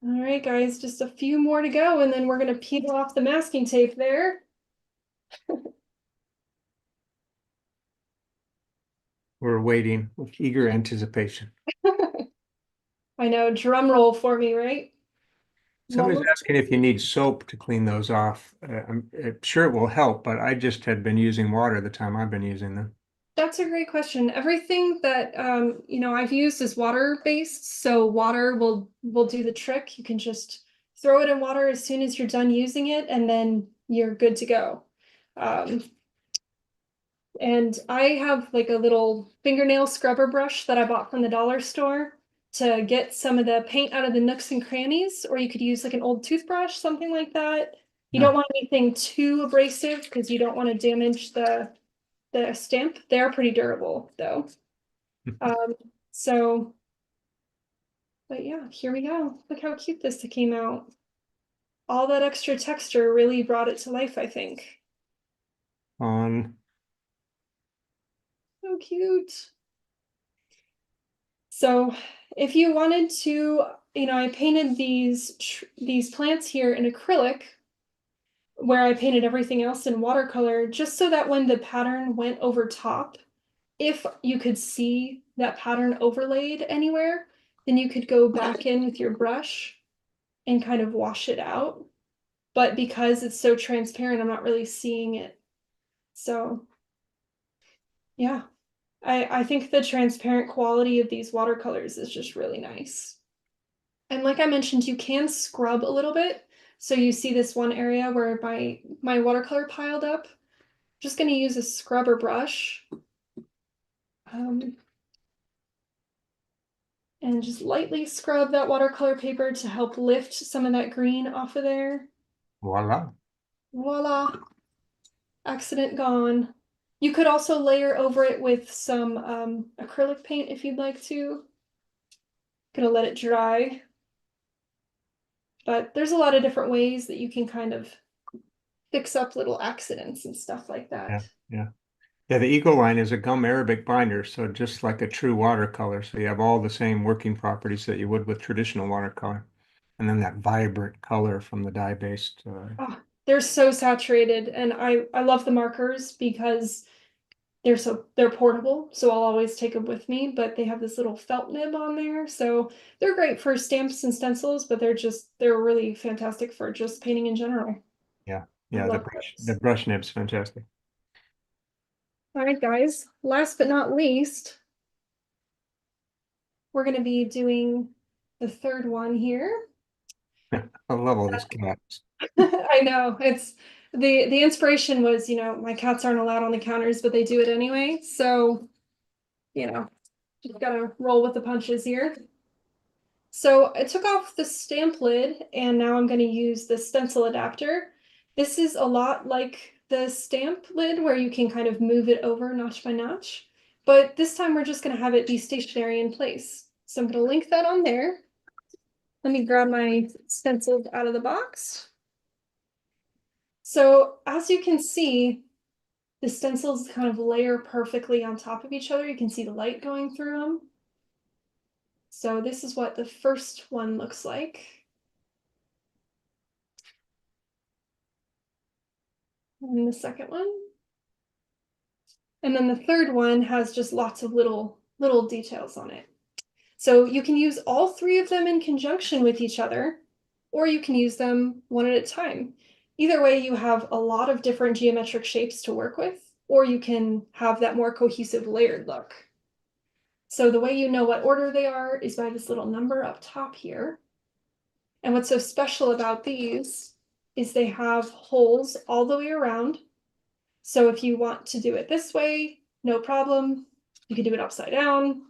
all right, guys, just a few more to go, and then we're gonna peel off the masking tape there. We're waiting with eager anticipation. I know, drum roll for me, right? I'm Somebody's almost. asking if you need soap to clean those off. I'm sure it will help, but I just had been using water the time I've been using them. That's a great question. Everything that I've used is water based, so water will do the trick. You can just throw it in water as soon as you're done using it, and then you're good to go. Um, and I have like a little fingernail scrubber brush that I bought from the dollar store to get some of the paint out of the nooks and crannies, or you could use like an old toothbrush, something like that. You Yeah. don't want anything too abrasive because you don't want to damage the stamp. They're pretty durable though. Um, so, but yeah, here we go. Look how cute this came out. All that extra texture really brought it to life, I think. On. So cute. So if you wanted to, I painted these plants here in acrylic where I painted everything else in watercolor, just so that when the pattern went over top, if you could see that pattern overlaid anywhere, then you could go back in with your brush and kind of wash it out. But because it's so transparent, I'm not really seeing it. So yeah, I think the transparent quality of these watercolors is just really nice. And like I mentioned, you can scrub a little bit. So you see this one area where my watercolor piled up. Just going to use a scrubber brush um, and just lightly scrub that watercolor paper to help lift some of that green off of there. Voila. Voila, accident gone. You could also layer over it with some acrylic paint if you'd like to. Gonna let it dry. But there's a lot of different ways that you can kind of fix up little accidents and stuff like Yeah, that. yeah. Yeah, the Eagle line is a gum Arabic binder, so just like a true watercolor. So you have all the same working properties that you would with traditional watercolor. And then that vibrant color from the dye-based. Oh, they're so saturated, and I love the markers because they're portable, so I'll always take them with me, but they have this little felt nib on there, so they're great for stamps and stencils, but they're really fantastic for just painting in general. Yeah, I yeah, love the those. brush nib's fantastic. All right, guys, last but not least, we're going to be doing the third one here. I love all these cats. I know The inspiration was, my cats aren't allowed on the counters, but they do it anyway. So, just gotta roll with the punches here. So I took off the stamp lid and now I'm going to use the stencil adapter. This is a lot like the stamp lid where you can kind of move it over notch by notch, but this time we're just going to have it be stationary in place. So I'm going to link that on there. Let me grab my stencils out of the box. So as you can see, the stencils kind of layer perfectly on top of each other. You can see the light going through them. So this is what the first one looks like. And the second one. And then the third one has just lots of little details on it. So you can use all three of them in conjunction with each other, or you can use them one at a time. Either way, you have a lot of different geometric shapes to work with, or you can have that more cohesive layered look. So the way you know what order they are is by this little number up top here. And what's so special about these is they have holes all the way around. So if you want to do it this way, no problem. You can do it upside down,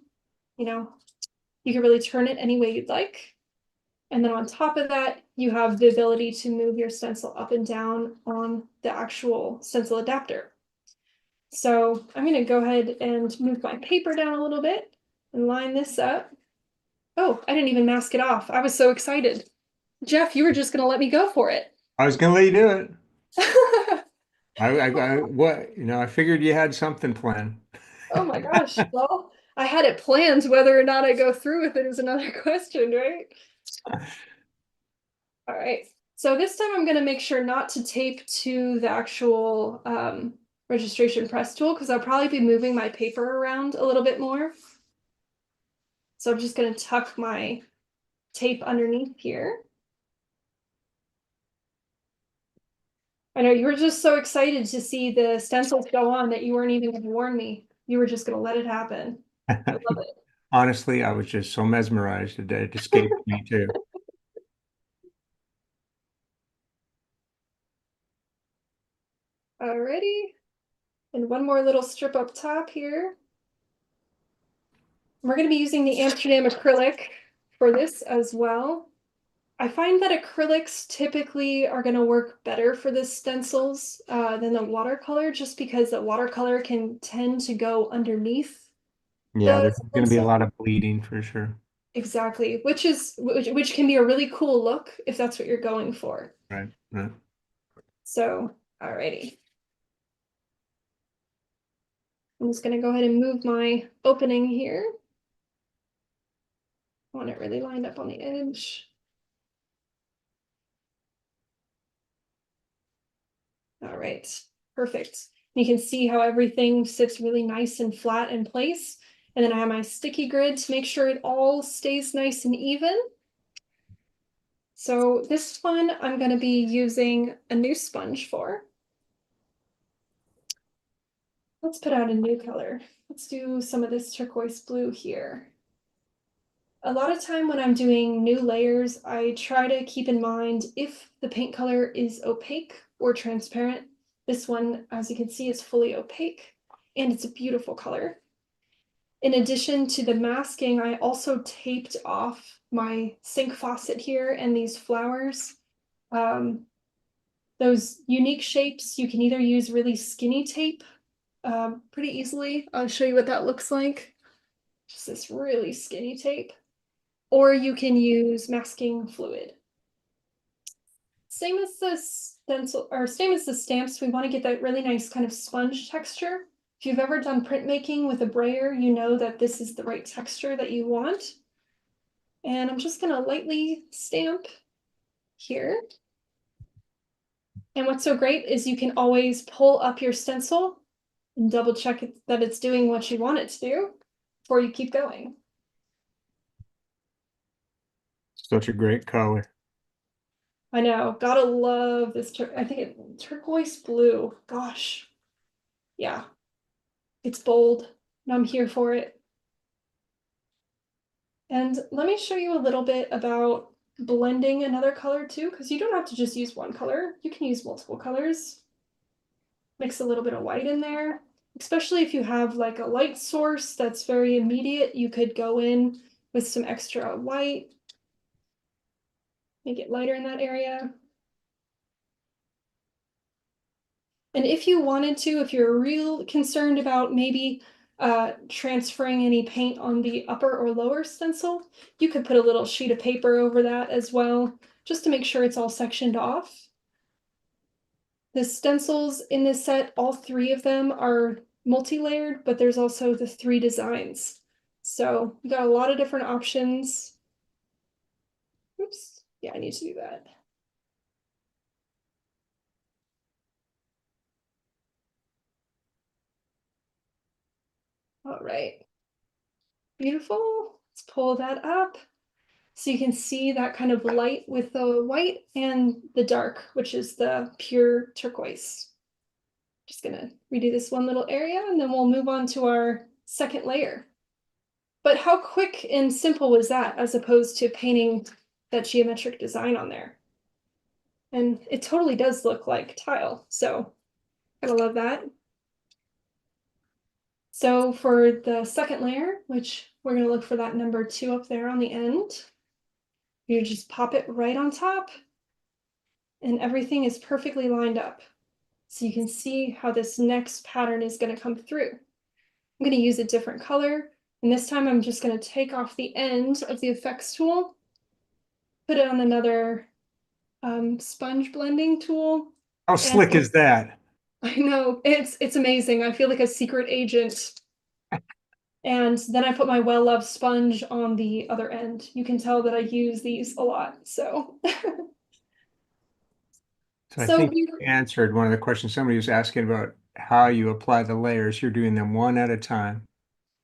you can really turn it any way you'd like. And then on top of that, you have the ability to move your stencil up and down on the actual stencil adapter. So I'm going to go ahead and move my paper down a little bit and line this up. Oh, I didn't even mask it off. I was so excited. Jeff, you were just going to let me go for it. I was gonna let you do it. I figured you had something planned. Oh my gosh. Well, I had it planned. Whether or not I go through with it is another question, right? All right. So this time I'm going to make sure not to tape to the actual registration press tool because I'll probably be moving my paper around a little bit more. So I'm just going to tuck my tape underneath here. I know you were just so excited to see the stencils go on that you weren't even going to warn me. You were just going to let it happen. I love it. Honestly, I was just so mesmerized that it escaped me too. Alrighty. And one more little strip up top here. We're going to be using the Amsterdam acrylic for this as well. I find that acrylics typically are going to work better for the stencils than the watercolor, just because the watercolor can tend to go underneath Yeah, the there's going to be a stencil. lot of bleeding for sure. Exactly, which can be a really cool look if that's what you're going for. Right, right. So, alrighty. I'm just going to go ahead and move my opening here. I want it really lined up on the edge. All right, perfect. You can see how everything sits really nice and flat in place. And then I have my sticky grid to make sure it all stays nice and even. So this one I'm going to be using a new sponge for. Let's put out a new color. Let's do some of this turquoise blue here. A lot of time when I'm doing new layers, I try to keep in mind if the paint color is opaque or transparent. This one, as you can see, is fully opaque and it's a beautiful color. In addition to the masking, I also taped off my sink faucet here and these flowers. Those unique shapes, you can either use really skinny tape pretty easily. I'll show you what that looks like. Just this really skinny tape. Or you can use masking fluid. Same as the stencil, or same as the stamps, we want to get that really nice kind of sponge texture. If you've ever done printmaking with a brayer, you know that this is the right texture that you want. And I'm just gonna lightly stamp here. And what's so great is you can always pull up your stencil and double check that it's doing what you want it to do before you keep going. Such a great color. I know, gotta love this. I think turquoise blue. Gosh, yeah, it's bold, and I'm here for it. And let me show you a little bit about blending another color too, because you don't have to just use one color. You can use multiple colors. Mix a little bit of white in there, especially if you have like a light source that's very immediate. You could go in with some extra white, make it lighter in that area. And if you wanted to, if you're real concerned about maybe transferring any paint on the upper or lower stencil, you could put a little sheet of paper over that as well, just to make sure it's all sectioned off. The stencils in this set, all three of them are multi-layered, but there's also the 3 designs. So we got a lot of different options. Oops, yeah, I need to do that. All right, beautiful. Let's pull that up. So you can see that kind of light with the white and the dark, which is the pure turquoise. Just gonna redo this one little area and then we'll move on to our second layer. But how quick and simple was that as opposed to painting that geometric design on there? And it totally does look like tile, so gotta love that. So for the second layer, which we're gonna look for that number 2 up there on the end, you just pop it right on top and everything is perfectly lined up. So you can see how this next pattern is gonna come through. I'm gonna use a different color, and this time I'm just gonna take off the end of the effects tool, put it on another sponge blending tool. How And slick is that? I know, it's amazing. I feel like a secret agent. And then I put my well-loved sponge on the other end. You can tell that I use these a lot, so. So I So think you answered one of the questions. Somebody was asking about how you apply the layers. You're doing them one at a time.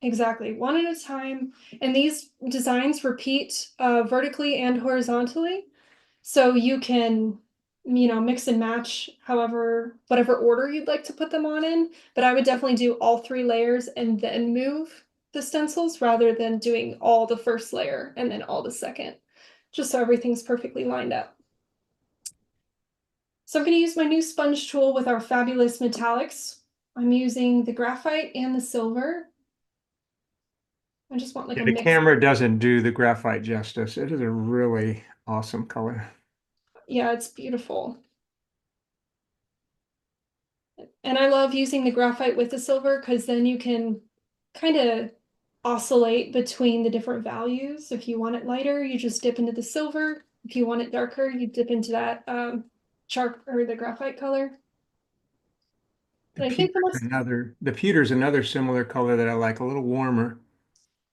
exactly, one at a time. And these designs repeat vertically and horizontally. So you can, mix and match whatever order you'd like to put them on in. But I would definitely do all 3 layers and then move the stencils rather than doing all the first layer and then all the second, just so everything's perfectly lined up. So I'm going to use my new sponge tool with our fabulous metallics. I'm using the graphite and the silver. I just want like Yeah, a the mix. camera doesn't do the graphite justice. It is a really awesome color. Yeah, it's beautiful. And I love using the graphite with the silver because then you can kind of oscillate between the different values. If you want it lighter, you just dip into the silver. If you want it darker, you dip into that sharp or the graphite color. The And I think the pewter's most, another similar color that I like, a little warmer.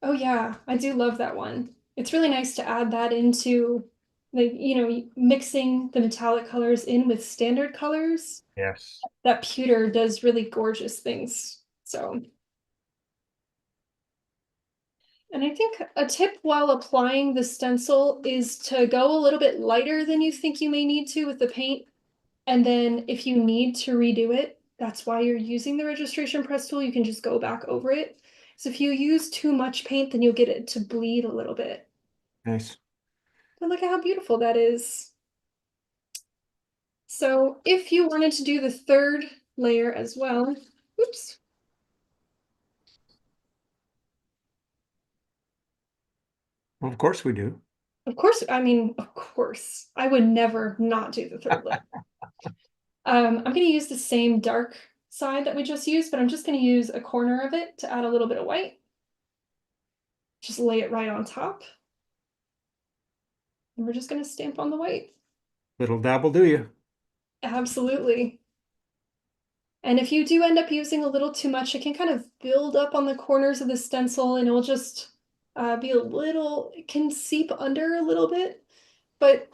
oh yeah, I do love that one. It's really nice to add that into mixing the metallic colors in with standard colors. Yes. That pewter does really gorgeous things. So. And I think a tip while applying the stencil is to go a little bit lighter than you think you may need to with the paint. And then if you need to redo it, that's why you're using the registration press tool. You can just go back over it. So if you use too much paint, then you'll get it to bleed a little bit. Nice. But look at how beautiful that is. So if you wanted to do the third layer as well, oops. Well, of course we do. Of course, of course, I would never not do the third layer. I'm going to use the same dark side that we just used, but I'm just going to use a corner of it to add a little bit of white. Just lay it right on top. And we're just going to stamp on the white. Little dabble, do you? Absolutely. And if you do end up using a little too much, it can kind of build up on the corners of the stencil and it'll just it can seep under a little bit. But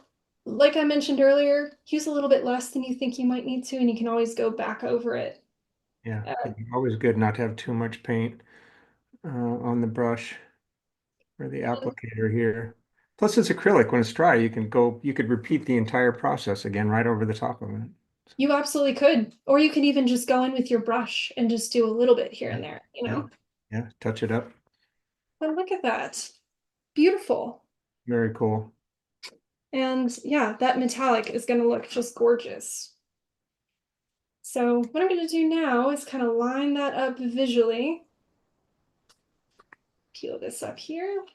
like I mentioned earlier, use a little bit less than you think you might need to, and you can always go back over it. Yeah, Uh, it's always good not to have too much paint on the brush or the applicator here. Plus, it's acrylic. When it's dry, you could repeat the entire process again right over the top of it. You absolutely could. Or you could even just go in with your brush and just do a little bit here Yeah, and there, yeah, yeah. Touch it up. But look at that. Beautiful. Very cool. And yeah, that metallic is going to look just gorgeous. So what I'm going to do now is kind of line that up visually. Peel this up here.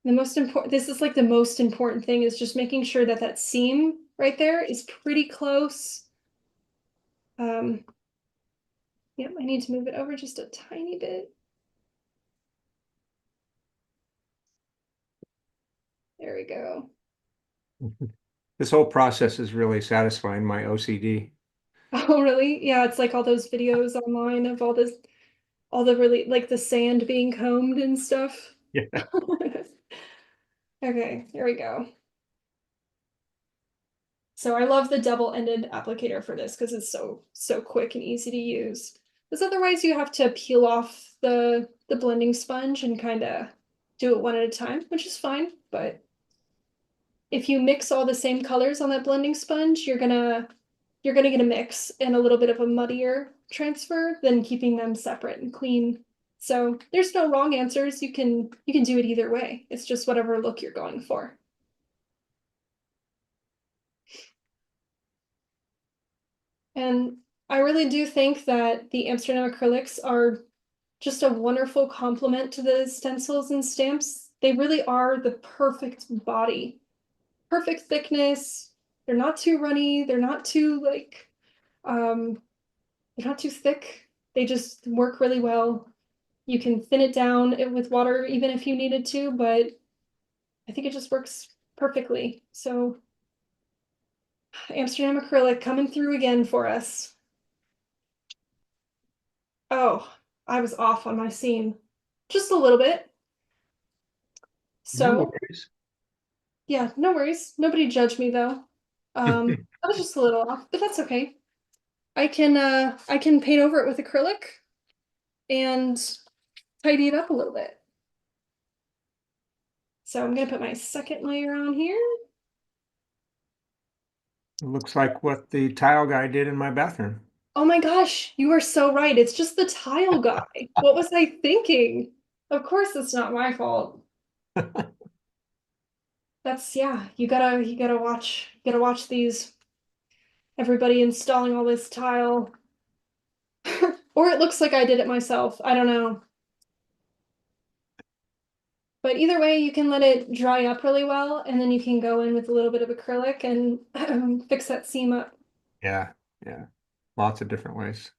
This is like the most important thing, is just making sure that that seam right there is pretty close. Yep, I need to move it over just a tiny bit. There we go. This whole process is really satisfying my OCD. Oh, really? Yeah, it's like all those videos online of all the really, like the sand being combed and stuff. Yeah. Okay, there we go. So I love the double-ended applicator for this because it's so quick and easy to use. Because otherwise you have to peel off the blending sponge and kind of do it one at a time, which is fine. But if you mix all the same colors on that blending sponge, you're gonna get a mix and a little bit of a muddier transfer than keeping them separate and clean. So there's no wrong answers. You can do it either way. It's just whatever look you're going for. And I really do think that the Amsterdam acrylics are just a wonderful complement to the stencils and stamps. They really are the perfect body, perfect thickness. They're not too runny. They're not too um, they're not too thick. They just work really well. You can thin it down with water even if you needed to, but I think it just works perfectly. So Amsterdam acrylic coming through again for us. Oh, I was off on my seam just a little bit. No So worries. yeah, no worries. Nobody judged me though. I was just a little off, but that's okay. I can paint over it with acrylic and tidy it up a little bit. So I'm gonna put my second layer on here. It looks like what the tile guy did in my bathroom. Oh my gosh, you are so right. It's just the tile guy. What was I thinking? Of course it's not my fault. That's yeah, you gotta watch these, everybody installing all this tile. Or it looks like I did it myself. I don't know. But either way, you can let it dry up really well, and then you can go in with a little bit of acrylic and fix that seam up. Yeah, yeah. Lots of different ways.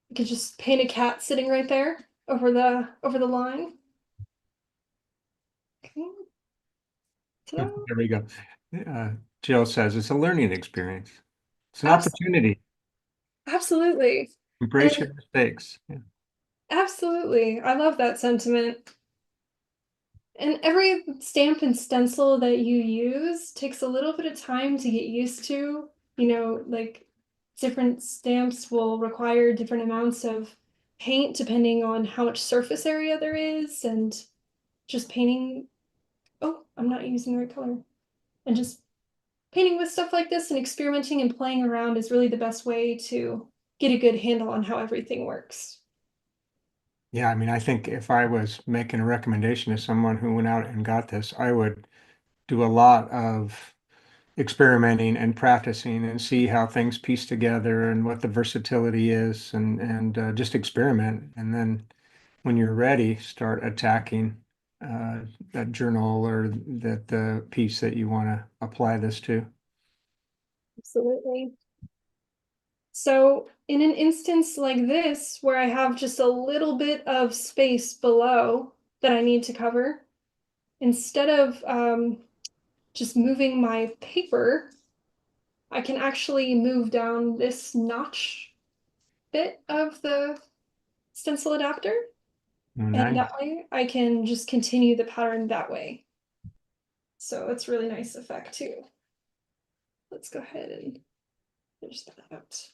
You could just paint a cat sitting right there over the line. Okay. Ta-da. There we go. Uh, Jill says it's a learning experience. It's an Abs- opportunity. Absolutely. Embrace And your mistakes. Yeah. absolutely. I love that sentiment. And every stamp and stencil that you use takes a little bit of time to get used to. Like different stamps will require different amounts of paint depending on how much surface area there is, and just painting. Oh, I'm not using the right color. And just painting with stuff like this and experimenting and playing around is really the best way to get a good handle on how everything works. Yeah, I mean, I think if I was making a recommendation to someone who went out and got this, I would do a lot of experimenting and practicing and see how things piece together and what the versatility is and just experiment. And then when you're ready, start attacking that journal or that the piece that you want to apply this to. Absolutely. So in an instance like this, where I have just a little bit of space below that I need to cover, instead of just moving my paper, I can actually move down this notch bit of the stencil adapter. Oh, And nice. that way I can just continue the pattern that way. So that's really nice effect too. Let's go ahead and finish that out.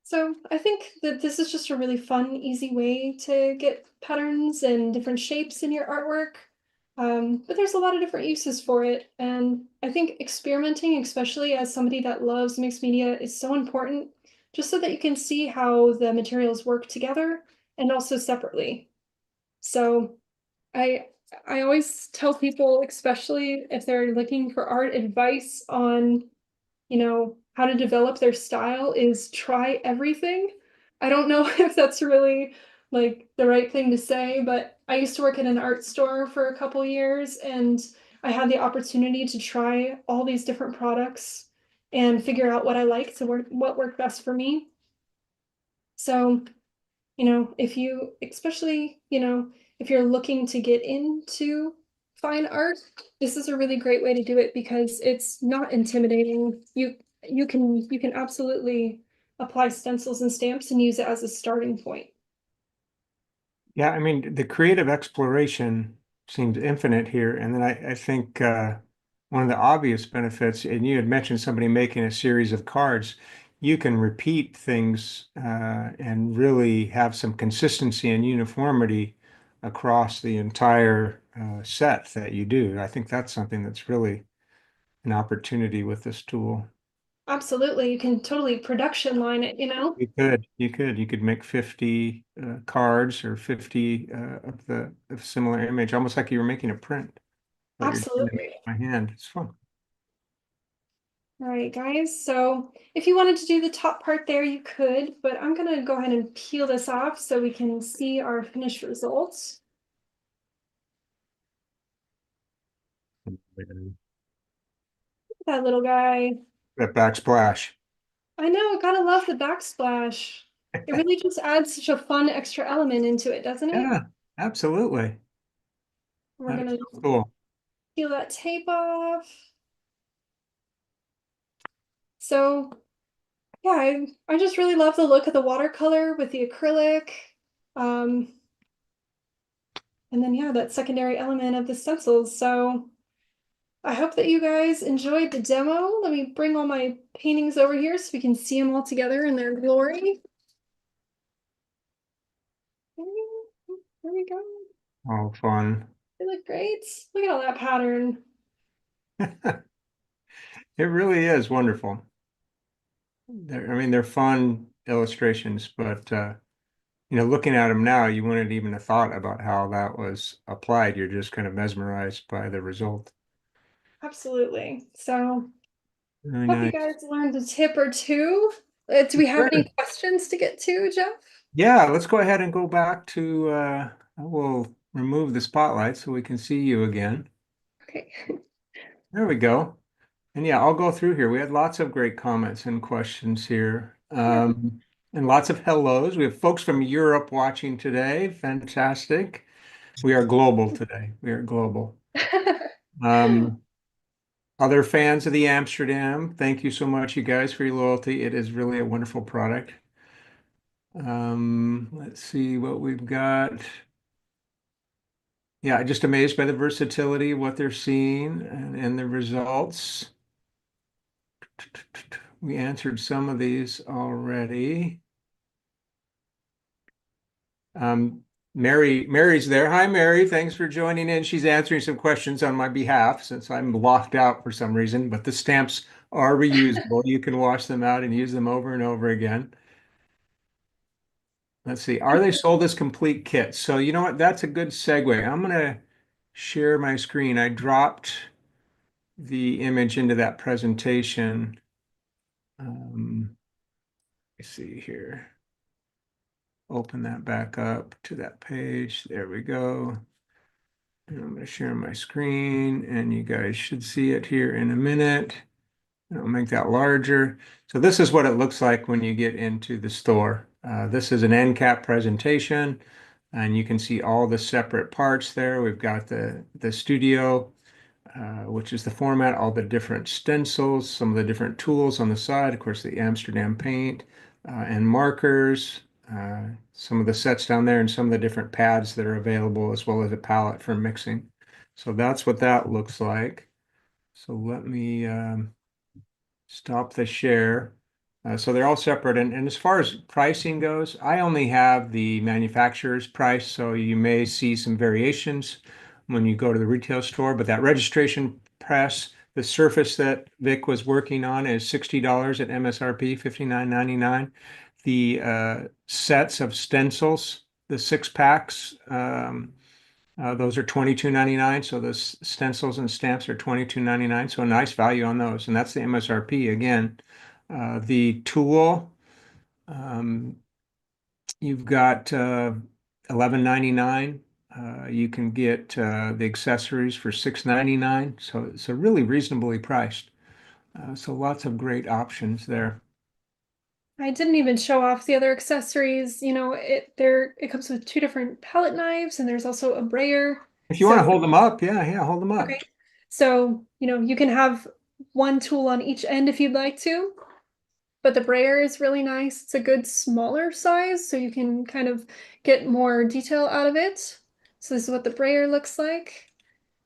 So I think that this is just a really fun, easy way to get patterns and different shapes in your artwork. But there's a lot of different uses for it. And I think experimenting, especially as somebody that loves mixed media, is so important just so that you can see how the materials work together and also separately. So I I always tell people, especially if they're looking for art advice on, how to develop their style, is try everything. I don't know if that's really like the right thing to say, but I used to work at an art store for a couple years and I had the opportunity to try all these different products and figure out what I liked and what worked best for me. So, if you, especially, if you're looking to get into fine art, this is a really great way to do it because it's not intimidating. You can absolutely apply stencils and stamps and use it as a starting point. Yeah, I mean, the creative exploration seems infinite here. And then I think one of the obvious benefits, and you had mentioned somebody making a series of cards, you can repeat things and really have some consistency and uniformity across the entire set that you do. I think that's something that's really an opportunity with this tool. Absolutely, you can totally production line it. You could make 50 cards or 50 of similar image, almost like you were making a print, but you're doing it Absolutely. by hand. It's fun. All right, guys. So if you wanted to do the top part there, you could, but I'm gonna go ahead and peel this off so we can see our finished results. That little guy. That backsplash. I know, gotta love the backsplash. It really just adds such a fun extra element into it, doesn't it? Yeah, absolutely. We're That's gonna so cool. peel that tape off. So yeah, I just really love the look of the watercolor with the acrylic. Um, and then yeah, that secondary element of the stencils. So I hope that you guys enjoyed the demo. Let me bring all my paintings over here so we can see them all together in their glory. There we go. Oh, fun. They look great. Look at all that pattern. It really is wonderful. I mean, they're fun illustrations, but looking at them now, you wouldn't even have thought about how that was applied. You're just kind of mesmerized by the result. Absolutely. So Very hope you nice. guys learned a tip or two. Do we have any Sure. questions to get to, Jeff? Yeah, let's go ahead and go back to, I will remove the spotlight so we can see you again. Okay. There we go. And yeah, I'll go through here. We had lots of great comments and questions here. Yeah. And lots of hellos. We have folks from Europe watching today. Fantastic. We are global today. We are global. Um, Other fans of the Amsterdam, thank you so much, you guys, for your loyalty. It is really a wonderful product. Let's see what we've got. Yeah, just amazed by the versatility of what they're seeing and the results. We answered some of these already. Mary's there. Hi, Mary. Thanks for joining in. She's answering some questions on my behalf since I'm locked out for some reason, but the stamps are reusable. You can wash them out and use them over and over again. Let's see. Are they sold as complete kits? So you know what? That's a good segue. I'm going to share my screen. I dropped the image into that presentation. Let's see here. Open that back up to that page. There we go. And I'm going to share my screen and you guys should see it here in a minute. And I'll make that larger. So this is what it looks like when you get into the store. This is an end cap presentation and you can see all the separate parts there. We've got the studio, which is the format, all the different stencils, some of the different tools on the side, of course, the Amsterdam paint and markers, some of the sets down there, and some of the different pads that are available, as well as a palette for mixing. So that's what that looks like. So let me stop the share. So they're all separate. And as far as pricing goes, I only have the manufacturer's price, so you may see some variations when you go to the retail store. But that registration press, the surface that Vic was working on is $60 at MSRP, $59.99. The sets of stencils, the six packs, those are $22.99. So the stencils and stamps are $22.99. So a nice value on those. And that's the MSRP again. The tool, um, you've got $11.99. You can get the accessories for $6.99. So it's a really reasonably priced. So lots of great options there. I didn't even show off the other accessories. It comes with two different palette knives and there's also a brayer. If you want to So, hold them up, yeah, hold them up. okay. So, you can have one tool on each end if you'd like to, but the brayer is really nice. It's a good smaller size, so you can kind of get more detail out of it. So this is what the brayer looks like.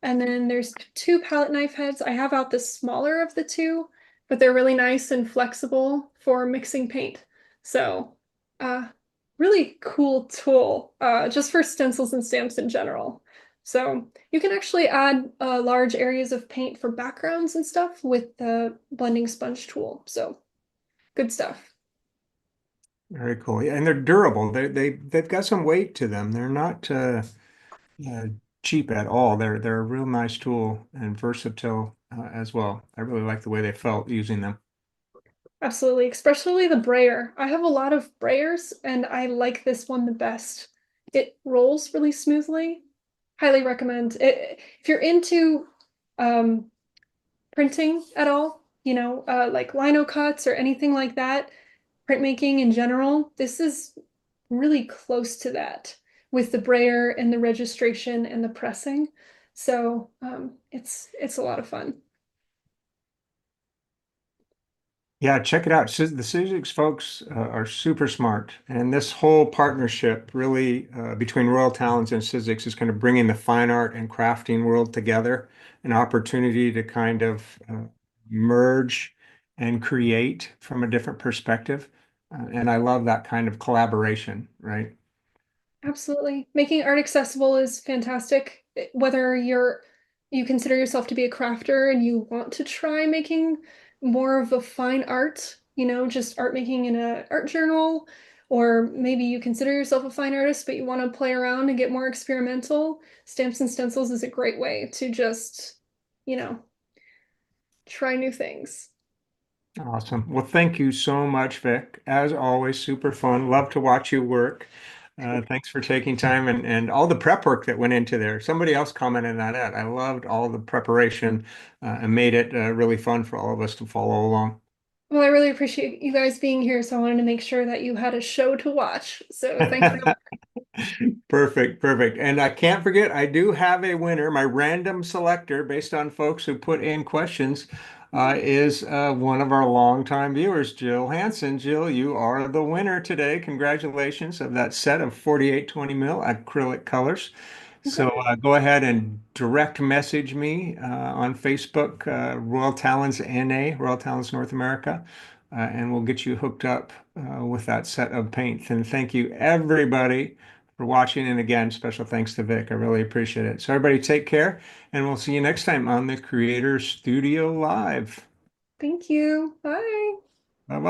And then there's two palette knife heads. I have out the smaller of the two, but they're really nice and flexible for mixing paint. So, uh, really cool tool, just for stencils and stamps in general. So you can actually add large areas of paint for backgrounds and stuff with the blending sponge tool. So good stuff. Very cool. Yeah, and they're durable. They've got some weight to them. They're not uh, cheap at all. They're a real nice tool and versatile as well. I really like the way they felt using them. Absolutely, especially the brayer. I have a lot of brayers and I like this one the best. It rolls really smoothly. Highly recommend it. If you're into um, printing at all, like lino cuts or anything like that, printmaking in general, this is really close to that with the brayer and the registration and the pressing. So it's a lot of fun. Yeah, check it out. The Sizzix folks are super smart, and this whole partnership really between Royal Talens and Sizzix is kind of bringing the fine art and crafting world together, an opportunity to kind of merge and create from a different perspective. And I love that kind of collaboration, right? Absolutely. Making art accessible is fantastic. Whether you consider yourself to be a crafter and you want to try making more of a fine art, just art making in a art journal, or maybe you consider yourself a fine artist, but you want to play around and get more experimental, stamps and stencils is a great way to just, you know, try new things. Awesome. Well, thank you so much, Vic. As always, super fun. Love to watch you work. Thanks for taking time and all the prep work that went into there. Somebody else commented on that. I loved all the preparation and made it really fun for all of us to follow along. Well, I really appreciate you guys being here, so I wanted to make sure that you had a show to watch. So thanks for Perfect, perfect. And I can't forget, I do have a winner. My random selector, based on folks who put in questions, is one of our longtime viewers, Jill Hansen. Jill, you are the winner today. Congratulations of that set of 4820 mil acrylic colors. So Congrats. go ahead and direct message me on Facebook, Royal Talens NA, Royal Talens North America, and we'll get you hooked up with that set of paints. And thank you, everybody, for watching. And again, special thanks to Vic. I really appreciate it. So everybody take care, and we'll see you next time on the Creator Studio Live. Thank you. Bye. Bye-bye.